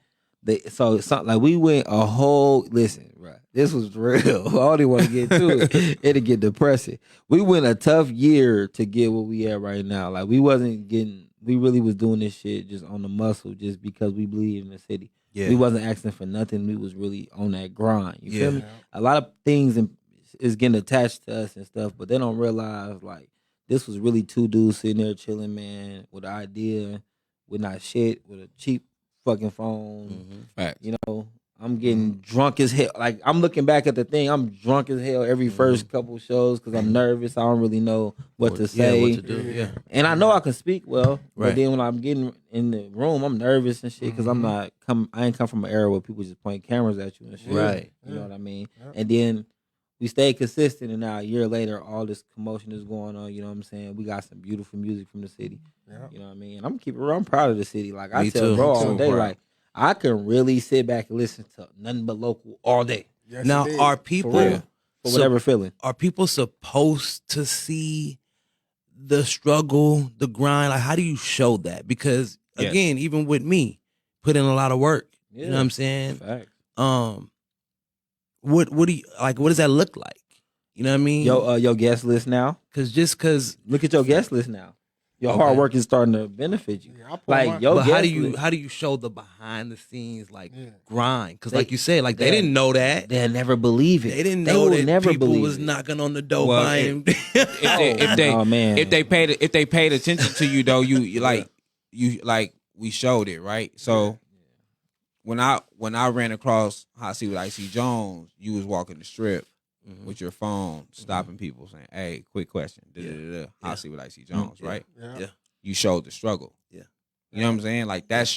So something like we went a whole right. This was real. I don't even want to get to it. It'll get depressing. We went a tough year to get what we at right now. Like we really was doing this shit just on the muscle, just because we believe in the city. Yeah. We wasn't asking for nothing. We was really on that grind. You feel Yeah. me? A lot of things is getting attached to us and stuff, but they don't realize like this was really two dudes sitting there chilling, man, with an idea, with not shit, with a cheap fucking phone. You know, I'm getting drunk as hell. Like I'm looking back at the thing, I'm drunk as hell every first couple shows because I'm nervous. I don't really know what to say. what to do, yeah. And I know I can speak well, Right. but then when I'm getting in the room, I'm nervous and shit because I ain't come from an era where people just point cameras at you and shit. Right. You know what I mean? And then we stayed consistent, and now a year later, all this commotion is going on. You know what I'm saying? We got some beautiful music from the city. You know what I mean? And I'm keeping real. I'm proud of the city. Like I Me tell too. bro Me all too, day, bro. like I can really sit back and listen to nothing but local all day. Now, are For people real. For whatever feeling. Are people supposed to see the struggle, the grind? Like, how do you show that? Because Yes. again, even with me, put in a lot of work. You know what I'm saying? Facts. What do you like? What does that look like? You know what I mean? Your guest list now. Because look at your guest list now. Your hard work is starting to benefit you. Like yo, but how do you show the behind the scenes grind? Because like you said, like they didn't know that. They'll never believe it. They didn't They know will that never people believe was it. knocking on the door Well, buying. If they paid attention to you though, you like we showed it, right? So when I ran across Hot Seat with Icy Jones, you was walking the strip with your phone, stopping people saying, "Hey, quick question, Hot Seat with Icy Jones, right?" Yeah. You showed the struggle. Yeah. You know what I'm saying? Like that's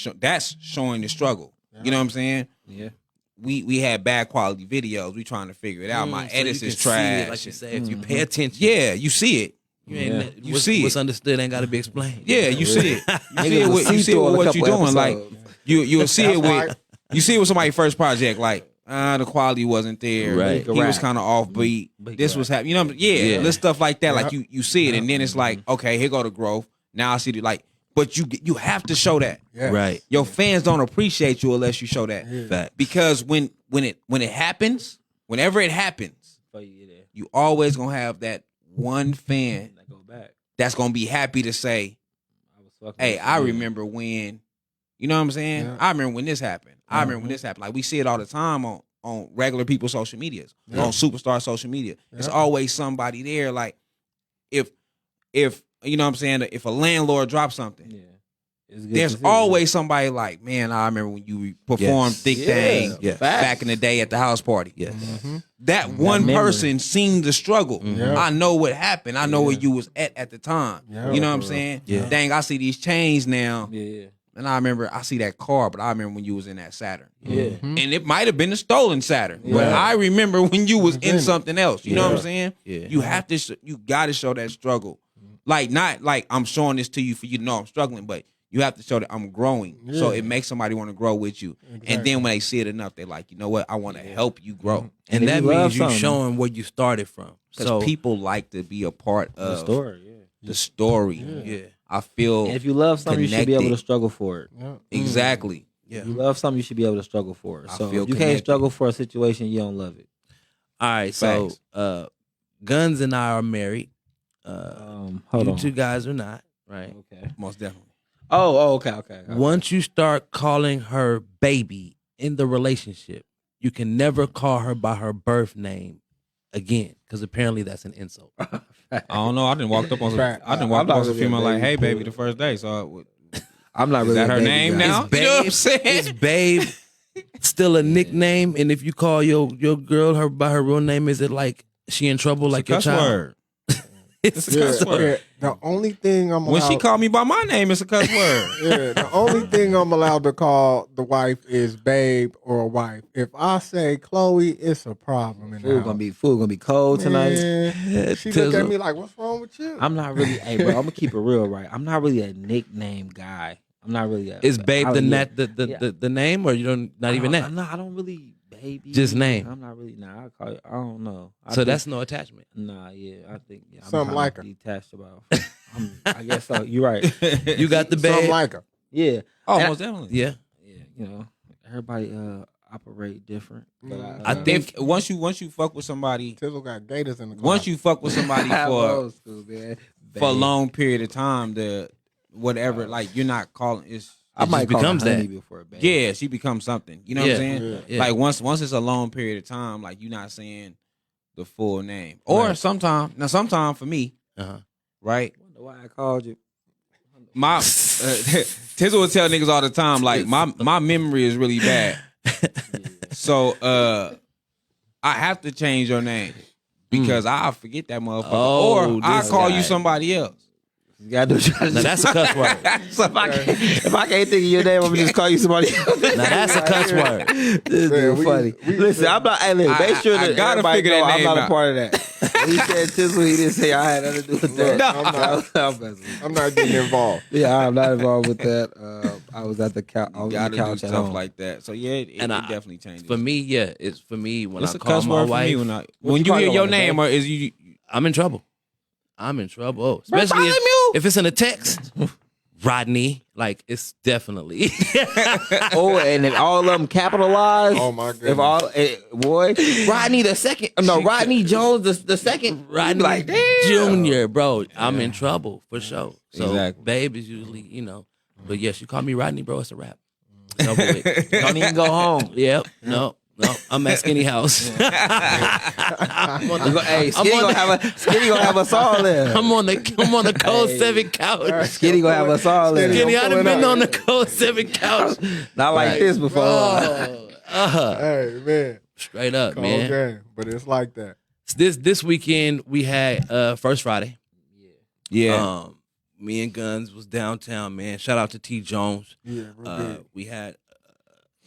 showing the struggle. You know what I'm saying? Yeah. we had bad quality videos. We trying to figure it out. My So edits you is can see trash. it, like you said, if you pay attention. Yeah, you see it. You see what's it. understood ain't got to be explained. Yeah, you see it. You see it with what you doing. Like you'll see it with you see it with somebody's first project. Like the quality wasn't there. Right. He was kind of offbeat. This was happening. You know, little stuff like that. Like you see it, and then it's like, okay, here go the growth. Now I see the like. But you have to show that. Yeah. Right. Your fans don't appreciate you unless you show that. Fact. Because when it happens, whenever it happens, you always gonna have that one fan that's gonna be happy to say, "Hey, I remember when." You know what I'm saying? Yeah. I remember when this happened. I remember when this happened. Like we see it all the time on regular people's social medias, on superstar social media. It's always somebody there. Like if you know what I'm saying, if a landlord drops something, there's always somebody like, man, I remember when you performed Thick Thing back in the day at the house party. Yes. That one person seen the struggle. Yeah. I know what happened. I know where you was at the time. Yeah. You know what I'm saying? Yeah. Dang, I see these chains now. Yeah. And I remember, I see that car, but I remember when you was in that Saturn. Yeah. And it might have been a stolen Saturn. But I remember when you was in something else. You know what I'm saying? Yeah. You have to, you got to show that struggle. Like, not like I'm showing this to you for you to know I'm struggling, but you have to show that I'm growing. So it makes somebody want to grow with you. Exactly. And then when they see it enough, they're like, you know what? I want to help you grow. And if that you love means you something- showing where you started from. Because So people like to be a part of The story. Yeah. the story. yeah. I feel And if you love something, you should be able to connected. struggle for it. Yeah. Exactly. Yeah. If you love something, you should be able to struggle for it. I So feel if you connected. can't struggle for a situation, you don't love it. All right. So Facts. Guns and I are married. Hold You on. two guys are not, right? Okay. Most definitely. Oh, okay. Once you start calling her baby in the relationship, you can never call her by her birth name again, because apparently that's an insult. I don't know. I didn't walk up on some, Fact. I didn't walk I'm up on not some really a female like, baby hey boy. baby, the first day. So I'm not is really that a her baby name guy. now? Is babe, You know what I'm saying? is babe still a nickname? And if you call your girl her by her real name, is it like she in trouble like your Cuss child? word. It's a cuss word. The only thing I'm When she allowed- called me by my name, it's a cuss word. Yeah, the only thing I'm allowed to call the wife is babe or wife. If I say Chloe, it's a problem. In the Food house. gonna be cold tonight. Man, she look at me like, "What's wrong with you?" I'm not really. Hey, bro, I'm gonna keep it real, right? I'm not really a nickname guy. I'm not really. Is babe the yeah. the name, or you don't not even that? I don't really baby. Just name. I'm not really. Nah, I call it. I don't know. So that's no attachment. Nah, yeah. I think I'm Something kinda like her. detached about. I guess so. You're right. You got the Something babe. like her. Yeah. Oh, And most definitely. Yeah. Yeah. You know, everybody operate different. But I think Once you fuck with somebody, Tizzle got gators in the car. once you fuck with somebody for Old school, man. for a Babe. long period of time, the whatever, like you're not calling it's. I It might just call becomes it honey that. before babe. Yeah, she becomes something. You know what I'm saying? Yeah. Like once it's a long period of time, like you're not saying the full name. Or Right. sometime for me, Uh-huh. right? Wonder why I called you. My Tizzle would tell niggas all the time, like my memory is really bad. So I have to change your name because I'll forget that motherfucker. Oh, or I'll this call guy. you somebody else. You gotta do what you gotta Now do. that's a cuss word. So if I can't think of your name, I'm gonna just call you somebody else. Now that's a cuss word. This dude funny. Listen, I'm not. Hey, listen, make sure I that gotta everybody figure know that I'm name not a out. part of that. When he said Tizzle, he didn't say I had nothing to do with that. No, I'm not getting involved. Yeah, I'm not involved with that. I was at the couch. I You was on gotta the do couch at stuff home. like that. So yeah, it And I- definitely changes. For me, yeah, it's for me when it's I a call cuss my word for wife. me when you you call hear your your wife, name, babe? or is you? I'm in trouble. I'm in trouble. Oh, especially if it's in a text. Rodney, like it's definitely. Oh, and if all of them capitalized. Oh my goodness. If all boy, Rodney the second. No, Rodney Jones the second. Rodney like damn. Junior, bro. I'm in trouble for sure. So Exactly. babe is usually, but yes, you call me Rodney, bro. It's a wrap. It's over with. Don't even go home. Yep. No. I'm at Skinny House. I'm on the, Hey, Skinny gonna have us all there. I'm on the Cold 7 couch. Skinny gonna have us all there. Skinny, I done been on the Cold 7 couch. Not like this before. Hey man, Straight up, cold man. game, but it's like that. This weekend we had First Friday. Yeah. Me and Guns was downtown, man. Shout out to T Jones. Yeah, real big. We had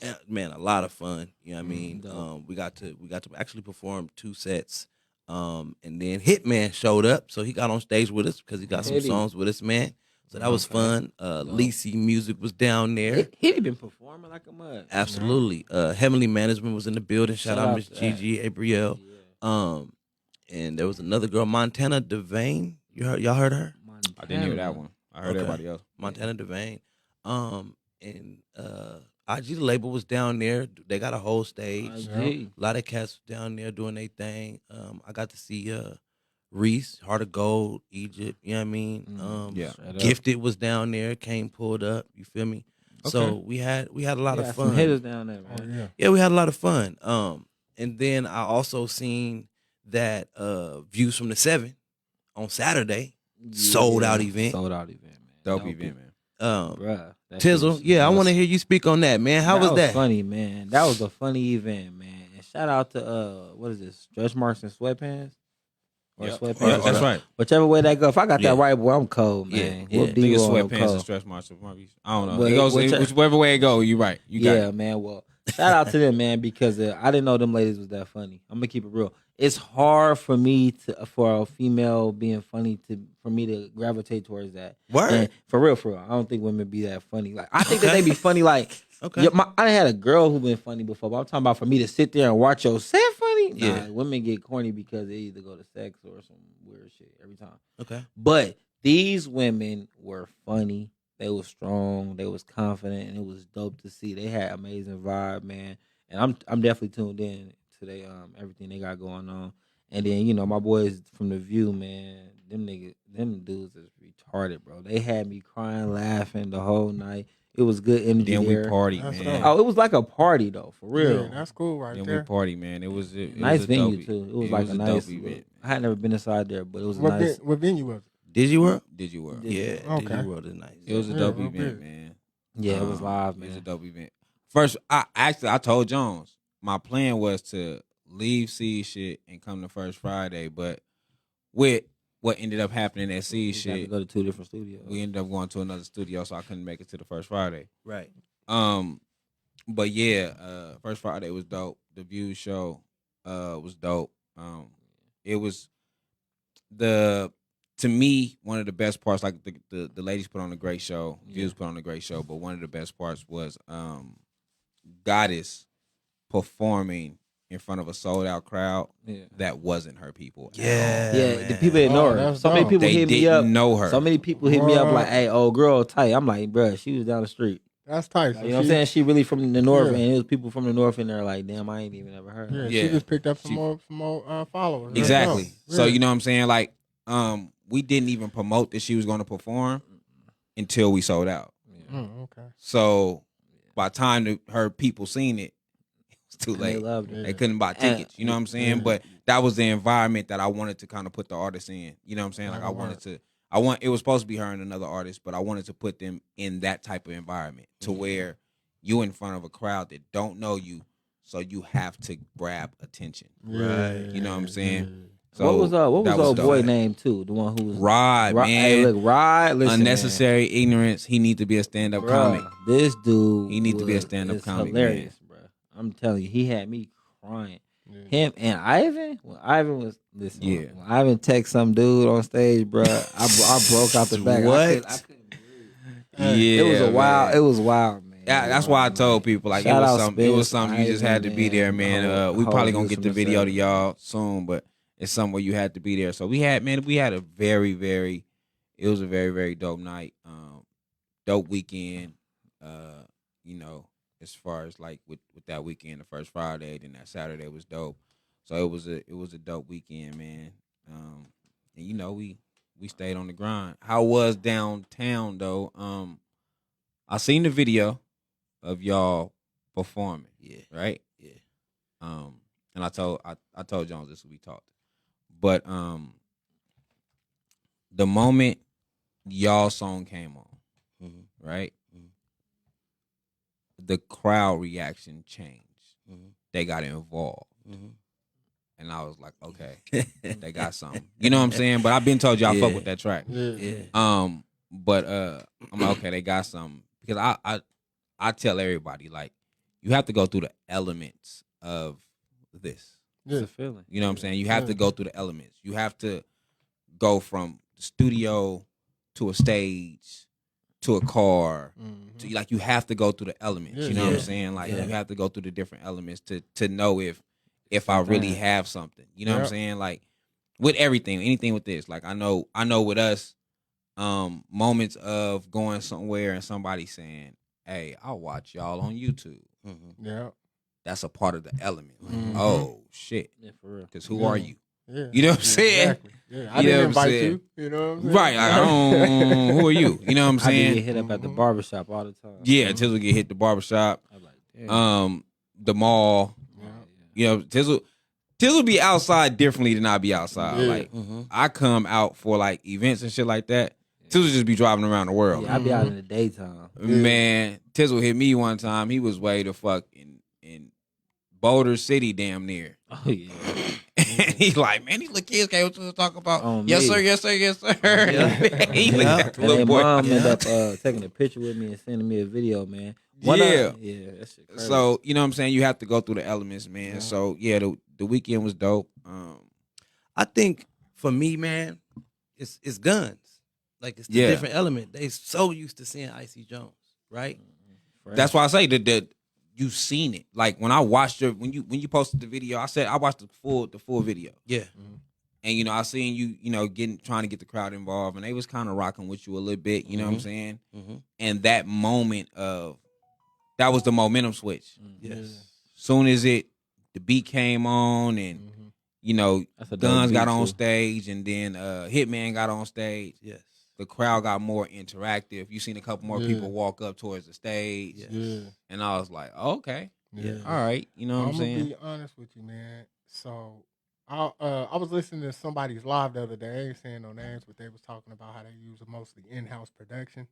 Yeah, man, a lot of fun. You know what I mean? We got to actually perform 2 sets. And then Hitman showed up, so he got on stage with us because he got some songs with us, man. So that was fun. Lacey Music was down there. He been performing like a mud. Absolutely. Heavenly Management was in the building. Shout out Miss Gigi, Abrielle. And there was another girl, Montana Devane. Y'all heard her? I didn't hear that one. I heard everybody else. Montana Devane. And IG the label was down there. They got a whole stage. A lot of cats down there doing their thing. I got to see Reese, Heart of Gold, Egypt. You know what I mean? Gifted was down there. Came pulled up. You feel me? Okay. So we had a lot of fun. Some hitters down there, man. Yeah, we had a lot of fun. And then I also seen that Views from the 7 on Saturday. Sold out event. Sold out event, man. Dope event, man. Bruh, Tizzle, I want to hear you speak on that, man. How was that? Funny, man. That was a funny event, man. And shout out to what is this? Stretch marks and sweatpants. Or sweatpants. Yeah, that's right. Whichever way that go. If I got that right, boy, I'm cold, man. Yeah. Whoop Nigga, dee whoop, I'm sweatpants cold. and stretch marks. I don't know. But It goes whichever way it go. You right. You got it. Man. Well, shout out to them, man, because I didn't know them ladies was that funny. I'm gonna keep it real. It's hard for me for a female being funny for me to gravitate towards that. Word. And for real. I don't think women be that funny. Like I think that they be funny. Like okay. I had a girl who been funny before, but I'm talking about for me to sit there and watch your set funny. Yeah. Nah, women get corny because they either go to sex or some weird shit every time. Okay. But these women were funny. They was strong. They was confident, and it was dope to see. They had amazing vibe, man. And I'm definitely tuned in to they everything they got going on. And then my boys from the View, man. Them dudes is retarded, bro. They had me crying, laughing the whole night. It was good energy. Then there. we party, man. Oh, it was like a party though, for real. Yeah, that's cool, right Then there. we party, man. It was nice was a venue dope, too. It was it like was a a nice dope event. I had never been inside there, but it was What nice. what venue was it? Did you work? Did you work? Yeah. Okay. Did you work is nice. It was a dope event, man. Yeah, it was live, man. It was a dope event. First, I told Jones my plan was to leave Seed shit and come to First Friday, but with what ended up happening at Seed We got to shit, go to 2 different studios. we ended up going to another studio, so I couldn't make it to the First Friday. Right. But yeah, First Friday was dope. The View show was dope. It was to me, one of the best parts, like the ladies put on a great show, Views put on a great show, but one of the best parts was Goddess performing in front of a sold out crowd that wasn't her people. Yeah, the people didn't know her. So many people They hit me up. didn't know her. So many people hit me up like, "Hey, old girl, tight." I'm like, "Bruh, she was down the street." That's tight. Like, you know what I'm saying? She really from the north, and it was people from the north in there. Like, damn, I ain't even ever heard. Yeah, Her. she just picked up some more followers. Exactly. That's So dope. you know what I'm saying? Like, we didn't even promote that she was going to perform until we sold out. Okay. So by the time her people seen it, it was too And they late. loved it. They couldn't buy tickets. You know what I'm saying? Yeah. But that was the environment that I wanted to kind of put the artists in. You know what I'm saying? Like it was supposed to be her and another artist, but I wanted to put them in that type of environment to where you in front of a crowd that don't know you, so you have to grab attention. Right. You know what I'm saying? So what was that old dope. boy name too? The one who was Rod, man. Hey, look, Rod. Listen, Unnecessary ignorance. He need to be a stand-up comic. This dude, He need to be a stand-up comic, hilarious, bro. I'm telling you, he had me crying. Him and Ivan. When Ivan was listen, when Ivan text some dude on stage, bro. I broke out the back. What? I couldn't breathe. It was man. It was wild, man. Yeah, that's why I told people like Shout out it was Spence, something you just had to be Ivan, there, man. man. We probably gonna Views get from the the video to set. y'all soon, but it's somewhere you had to be there. So we had a very, very, it was a very, very dope night, dope weekend. You know, as far as like with that weekend, the First Friday, then that Saturday was dope. So it was a dope weekend, man. And you know we stayed on the grind. How was downtown though? I seen the video of y'all performing. Yeah. Right? Yeah. And I told Jones this we talked. But the moment y'all song came on, right? The crowd reaction changed. They got involved. And I was like, okay, they got something. You know what I'm saying? But I've been told y'all fuck with that track. Yeah. But I'm like, okay, they got something. Because I tell everybody, like, you have to go through the elements of this. It's a feeling. You know what I'm saying? You have to go through the elements. You have to go from the studio to a stage to a car. To, like, you have to go through the elements. You know what I'm saying? Like, you have to go through the different elements to know if I really have something. You know what I'm saying? Like, with everything, anything with this. Like, I know with us, moments of going somewhere and somebody saying, "Hey, I'll watch y'all on YouTube." Yeah. That's a part of the element. Like, oh shit. Yeah, for real. Because who are you? Yeah. You know what I'm saying? Exactly. Yeah. I didn't invite you. You know what I'm saying? Right. Like, who are you? You know what I'm I saying? get hit up at the barbershop all the time. Yeah, Tizzle get hit the barbershop. The mall. You know, Tizzle be outside differently than I be outside. Like, I come out for like events and shit like that. Tizzle just be driving around the world. Yeah, I be out in the daytime. Man, Tizzle hit me one time. He was way the fuck in Boulder City, damn near. Oh yeah. And he's like, man, these little kids came to talk about. Me. Yes, sir. Yes, sir. Yes, sir. He looked at the And little their boy. mom ended up taking a picture with me and sending me a video, man. Yeah, that shit crazy. So, you know what I'm saying? You have to go through the elements, man. Yeah. So, yeah, the weekend was dope. I think for me, man, it's guns. Like, it's the different element. They so used to seeing Icy Jones, right? That's why I say that you've seen it. Like, when I watched when you posted the video, I said I watched the full video. Yeah. And, you know, I seen you know, trying to get the crowd involved, and they was kind of rocking with you a little bit, you know what I'm saying? And that moment that was the momentum switch. Yes. Soon as the beat came on and, you know, That's a dope Guns beat, got on too. stage, and then Hitman got on stage. Yes. The crowd got more interactive. You seen a couple more Yeah. people walk up towards the stage. Yes. Yeah. And I was like, oh, okay. Yeah. All right. You know what I'm gonna saying? be honest with you, man. So I was listening to somebody's live the other day. I ain't saying no names, but they was talking about how they use mostly in-house production.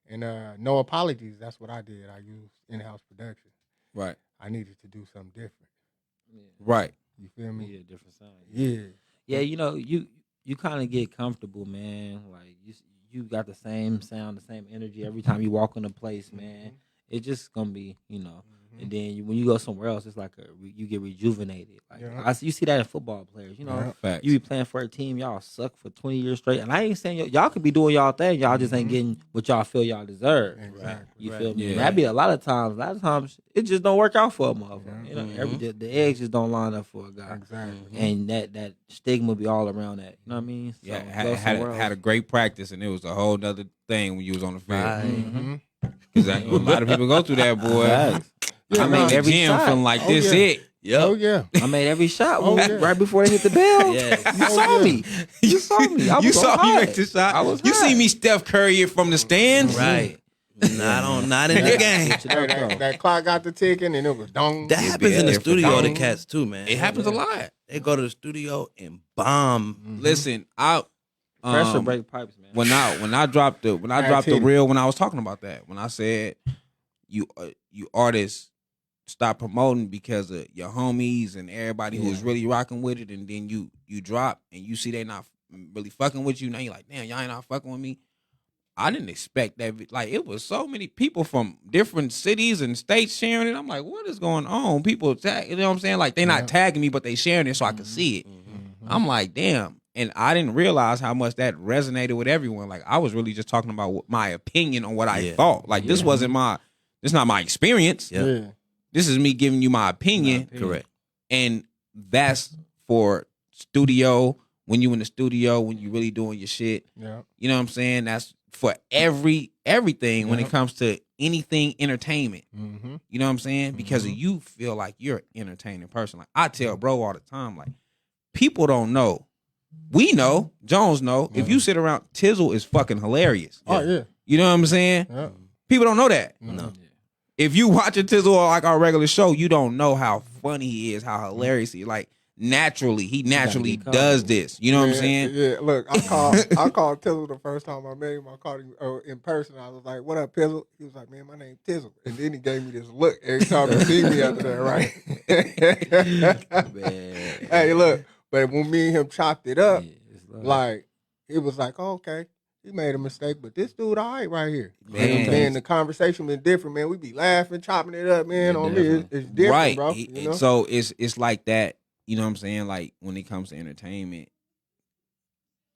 And no apologies. That's what I did. I used in-house production. Right. I needed to do something different. Right. You feel me? Yeah, different sound. Yeah. Yeah, you know, you kind of get comfortable, man. Like you got the same sound, the same energy every time you walk in a place, man. It's just gonna be, you know. And then when you go somewhere else, it's like you get rejuvenated. Like you see that in football players. You know, Facts. you be playing for a team, y'all suck for 20 years straight, and I ain't saying y'all could be doing y'all thing. Y'all just ain't getting what y'all feel y'all deserve. Exactly. You feel me? Yeah. And that be a lot of times it just don't work out for a motherfucker. You know, the eggs just don't line up for a guy. Exactly. And that stigma be all around that. You know what I mean? So Yeah, go had somewhere a else. great practice, and it was a whole nother thing when you was on the field. Right. Because a lot of people go through that, boy. Facts. I made every gym shot. feeling like this it. Yep. Oh yeah. I made every shot yeah. right before they hit the bell. Yes. You saw me. You saw me. I was You saw on me high. make the shot. I was You high. see me Steph Curry it from the stands. Right. Not in the game. Hey, that clock got the ticking and it was dong. That happens in the yeah, studio to dong. cats too, man. It happens a lot. They go to the studio and bomb. Listen, Pressure break pipes, man. when I dropped the reel when I was talking about that, when I said you artists stop promoting because of your homies and everybody who was really rocking with it, and then you drop and you see they not really fucking with you. Now you're like, damn, y'all ain't not fucking with me. I didn't expect that. Like, it was so many people from different cities and states sharing it. I'm like, what is going on? People tag, you know what I'm saying? Like, they not tagging me, but they sharing it so I can see it. I'm like, damn. And I didn't realize how much that resonated with everyone. Like, I was really just talking about my opinion on what I thought. Like, this wasn't this not my experience. Yeah. This is me giving you my opinion. Correct. And that's for studio, when you in the studio, when you really doing your shit. Yeah. You know what I'm saying? That's for everything when it comes to anything entertainment. Mm-hmm. You know what I'm saying? Because you feel like you're an entertaining person. Like, I tell bro all the time, like, people don't know. We know, Jones know, if you sit around, Tizzle is fucking hilarious. Oh yeah. You know what I'm saying? Yeah. People don't know that. No. If you watch a Tizzle or like our regular show, you don't know how funny he is, how hilarious he is. Like, he naturally does this. You know what I'm saying? Yeah, look, I called Tizzle the first time I met him. I called him in person. I was like, "What up, Tizzle?" He was like, "Man, my name's Tizzle." And then he gave me this look every time he see me after that, right? Hey, look, but when me and him chopped it up, like, it was like, oh, okay. he made a mistake, but this dude all right here. Man. Man, the conversation been different, man. We be laughing, chopping it up, man. On me, it's different, right, bro. You know? So it's like that. You know what I'm saying? Like when it comes to entertainment,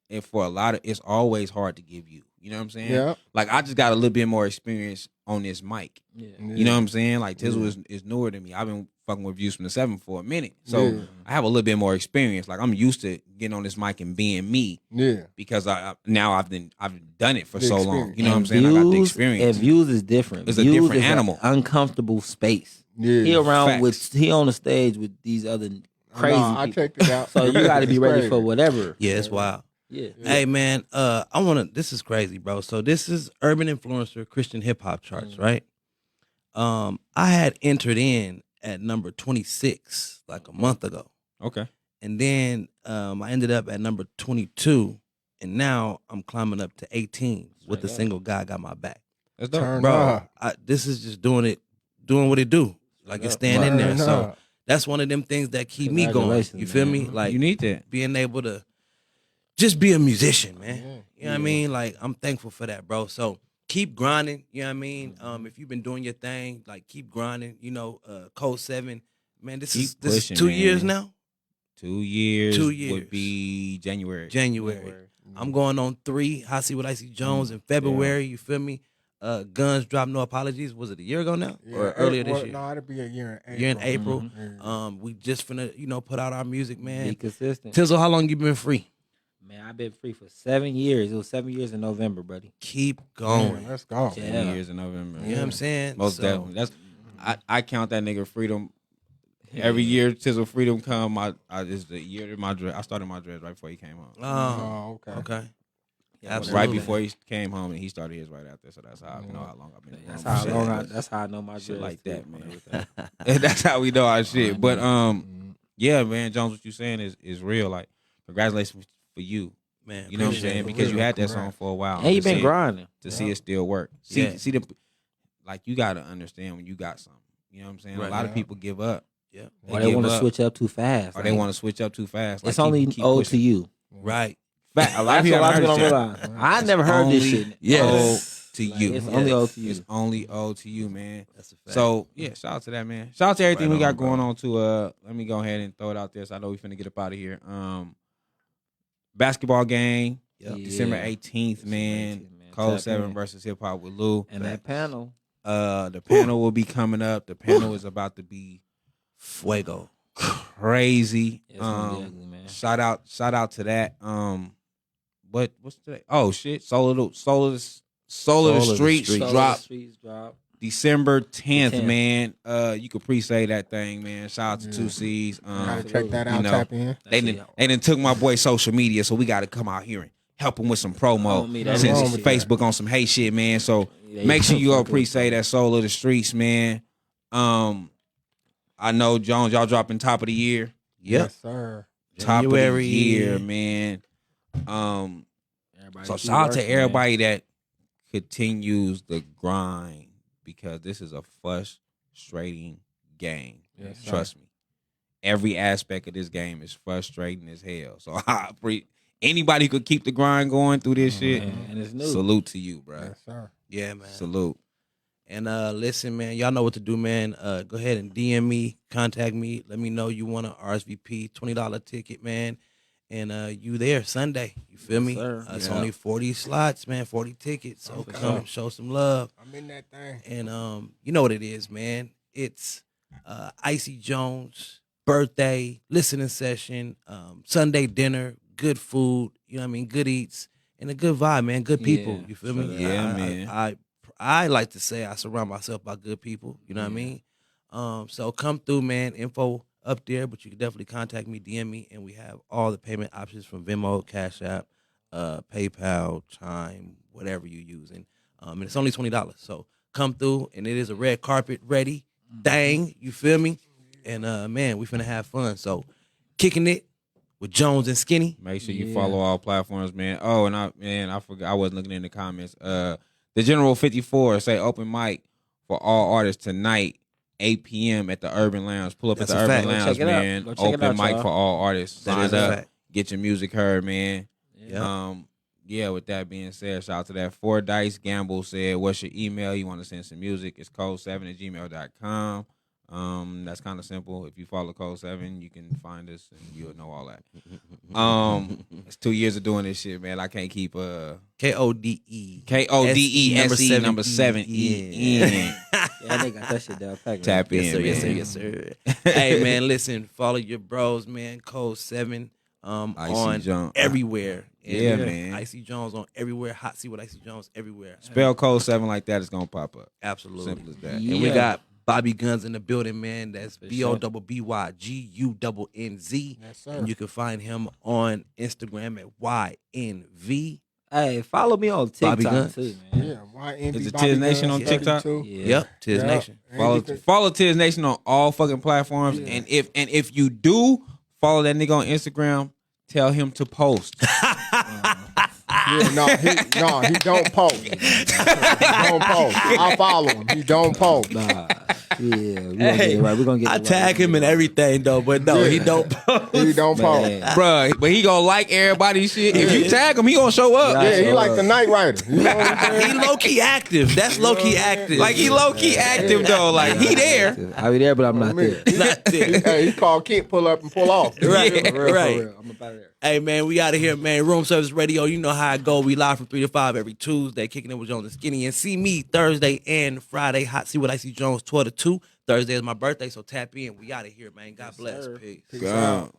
and for a lot of, it's always hard to give you. You know what I'm saying? Yeah. Like I just got a little bit more experience on this mic. Yeah. You know what I'm saying? Like Tizzle is newer than me. I've been fucking with Views from the 7 for a minute. So I have a little bit more experience. Like I'm used to getting on this mic and being me. Yeah. Because I've done it for so long. You know what I'm saying? Views, I got the experience. And Views is different. It's Views a different is animal. An uncomfortable space. Yeah. He around Facts. with he on the stage with these other crazy I people. checked it out. So you got to be It's ready crazy. for whatever. Yeah, it's wild. Yeah. Hey man, this is crazy, bro. So this is Urban Influencer Christian Hip Hop charts, right? I had entered in at number 26 like a month ago. Okay. And then I ended up at number 22, and now I'm climbing up to 18 with the single "God Got My Back." That's dope. Bro, this is just doing what it do. Like it's staying in there. So that's one of them things that keep me going. You feel me? Like you need that. Being able to just be a musician, man. You know what I mean? Like I'm thankful for that, bro. So keep grinding. You know what I mean? If you've been doing your thing, like keep grinding. You know, Code 7, man. This is pushing, 2 man. years now. 2 years. 2 years would be January. I'm going on 3. I see what I see. Jones in February. You feel me? Guns Drop No Apologies. Was it a year ago now, or earlier this year? No, it'll be a year in April. We just finna put out our music, man. Be consistent. Tizzle, how long you been free? Man, I've been free for 7 years. It was 7 years in November, buddy. Keep going. Man, let's go. 7 years in November. You know what I'm saying? Most So- definitely. That's I count that nigga freedom. Every year Tizzle freedom come. It's the year that my dread. I started my dreads right before he came home. Oh, okay. Yeah, Absolutely. right before he came home, and he started his right after. So that's how I know how long I've been. That's how I know my shit dreads like too. that, man. And that's how we know our shit. But yeah, man, Jones, what you saying is real. Like, congratulations for you, man. You know what I'm saying? Because you had that song for a while. And you been grinding to see it still work. See the like you got to understand when you got something. You know what I'm saying? Right. A lot of people give up. Yeah, or they want to switch up too fast. Or they want to switch up too fast. It's only owed to you. Right. A lot of people don't realize. I never heard this shit. Yes. To you. It's only owed to you. It's only owed to you, man. That's a fact. So yeah, shout out to that, man. Shout out to everything Right we got on, bro. going on too. Let me go ahead and throw it out there. So I know we finna get up out of here. Basketball game, December 18th, man. Code 7 versus Hip Hop with Lou. And that panel. The panel will be coming up. The panel is about to be fuego. Crazy. It's gonna be ugly, man. Shout out to that. What's today? Oh shit. Soul of the Streets drop December 10th, man. You could pre-say that thing, man. Shout out to 2C's. Gotta check that out, tap in. They done took my boy social media, so we gotta come out here and help him with some promo. Since Facebook on some hate shit, man. So make sure you go pre-say that Soul of the Streets, man. I know Jones, y'all dropping top of the year. Yes, sir. Top of the January. year, man. So shout out to everybody that continues the grind because this is a frustrating game. Yes, sir. Trust me. Every aspect of this game is frustrating as hell. So anybody who could keep the grind going through this shit. And it's new. Salute to you, bro. Yes, sir. Yeah, man. Salute. And listen, man, y'all know what to do, man. Go ahead and DM me, contact me. Let me know you want an RSVP, $20 ticket, man. And you there Sunday. You feel me? It's only 40 slots, man, 40 tickets. So come show some love. I'm in that thing. And you know what it is, man. It's Icy Jones' birthday, listening session, Sunday dinner, good food, you know what I mean, good eats, and a good vibe, man. Good people. Yeah, You feel me? Yeah, man. I like to say I surround myself by good people. You know what I mean? So come through, man. Info up there, but you can definitely contact me, DM me, and we have all the payment options from Venmo, Cash App, PayPal, Chime, whatever you're using. And it's only $20. So come through, and it is a red carpet ready thing. You feel me? And man, we finna have fun. So kicking it with Jones and Skinny. Make sure you follow all platforms, man. Oh, and I forgot I wasn't looking in the comments. The General 54 say open mic for all artists tonight, 8 p.m. at the Urban Lounge. Pull up That's at the a Urban fact. Lounge, man. Go check it Open out, mic y'all. for all artists. That Sign is a up. fact. Get your music heard, man. Yeah. Yeah, with that being said, shout out to that 4 Dice Gamble said, what's your email? You want to send some music? It's code7@gmail.com. That's kind of simple. If you follow Code7, you can find us and you'll know all that. It's 2 years of doing this shit, man. I can't keep KODE KODESE number 7 Yeah, they got that shit down packed. Tap in, man. Yes, sir. Hey, man, listen, follow your bros, man. Code7 on Jones. everywhere. Yeah, man. Icy Jones on everywhere. Hot Seat with Icy Jones everywhere. Spell Code7 like that, it's gonna pop up. Absolutely. Simple as that. And we got Bobby Guns in the building, man. That's BOBBYGUNNZ. Yes, sir. And you can find him on Instagram at YNV. Hey, follow me on Bobby TikTok Guns. too, man. Yeah, YNV Is it Bobby Tiz Nation Guns on TikTok? 32. Yeah. Yep, Tiz Nation. Follow Tiz Nation on all fucking platforms. Yeah. And if you do follow that nigga on Instagram, tell him to post. Yeah, he don't post. He don't post. I follow him. He don't post. Nah. Yeah, we gonna get it right. We gonna get it I right. tag him and everything though, but no, he don't post. He don't post. Man. Bruh, but he gonna like everybody's shit. If you tag him, he gonna show up. Right. Yeah, he like the Night Rider. You know what I'm saying? He low key active. That's low key active. Like he low key active though. Like he there. I be there, but I'm not there. Not there. Hey, he called Kid pull up and pull off. Right, For real, right. For real. I'm about there. Hey man, we out of here, man. Room Service Radio. You know how I go. We live from 3 to 5 every Tuesday, kicking it with Jonez and Skinny. And see me Thursday and Friday. Hot Seat with Icy Jones 12 to 2. Thursday is my birthday, so tap in. We out of here, man. God bless. sir. Peace. Peace out.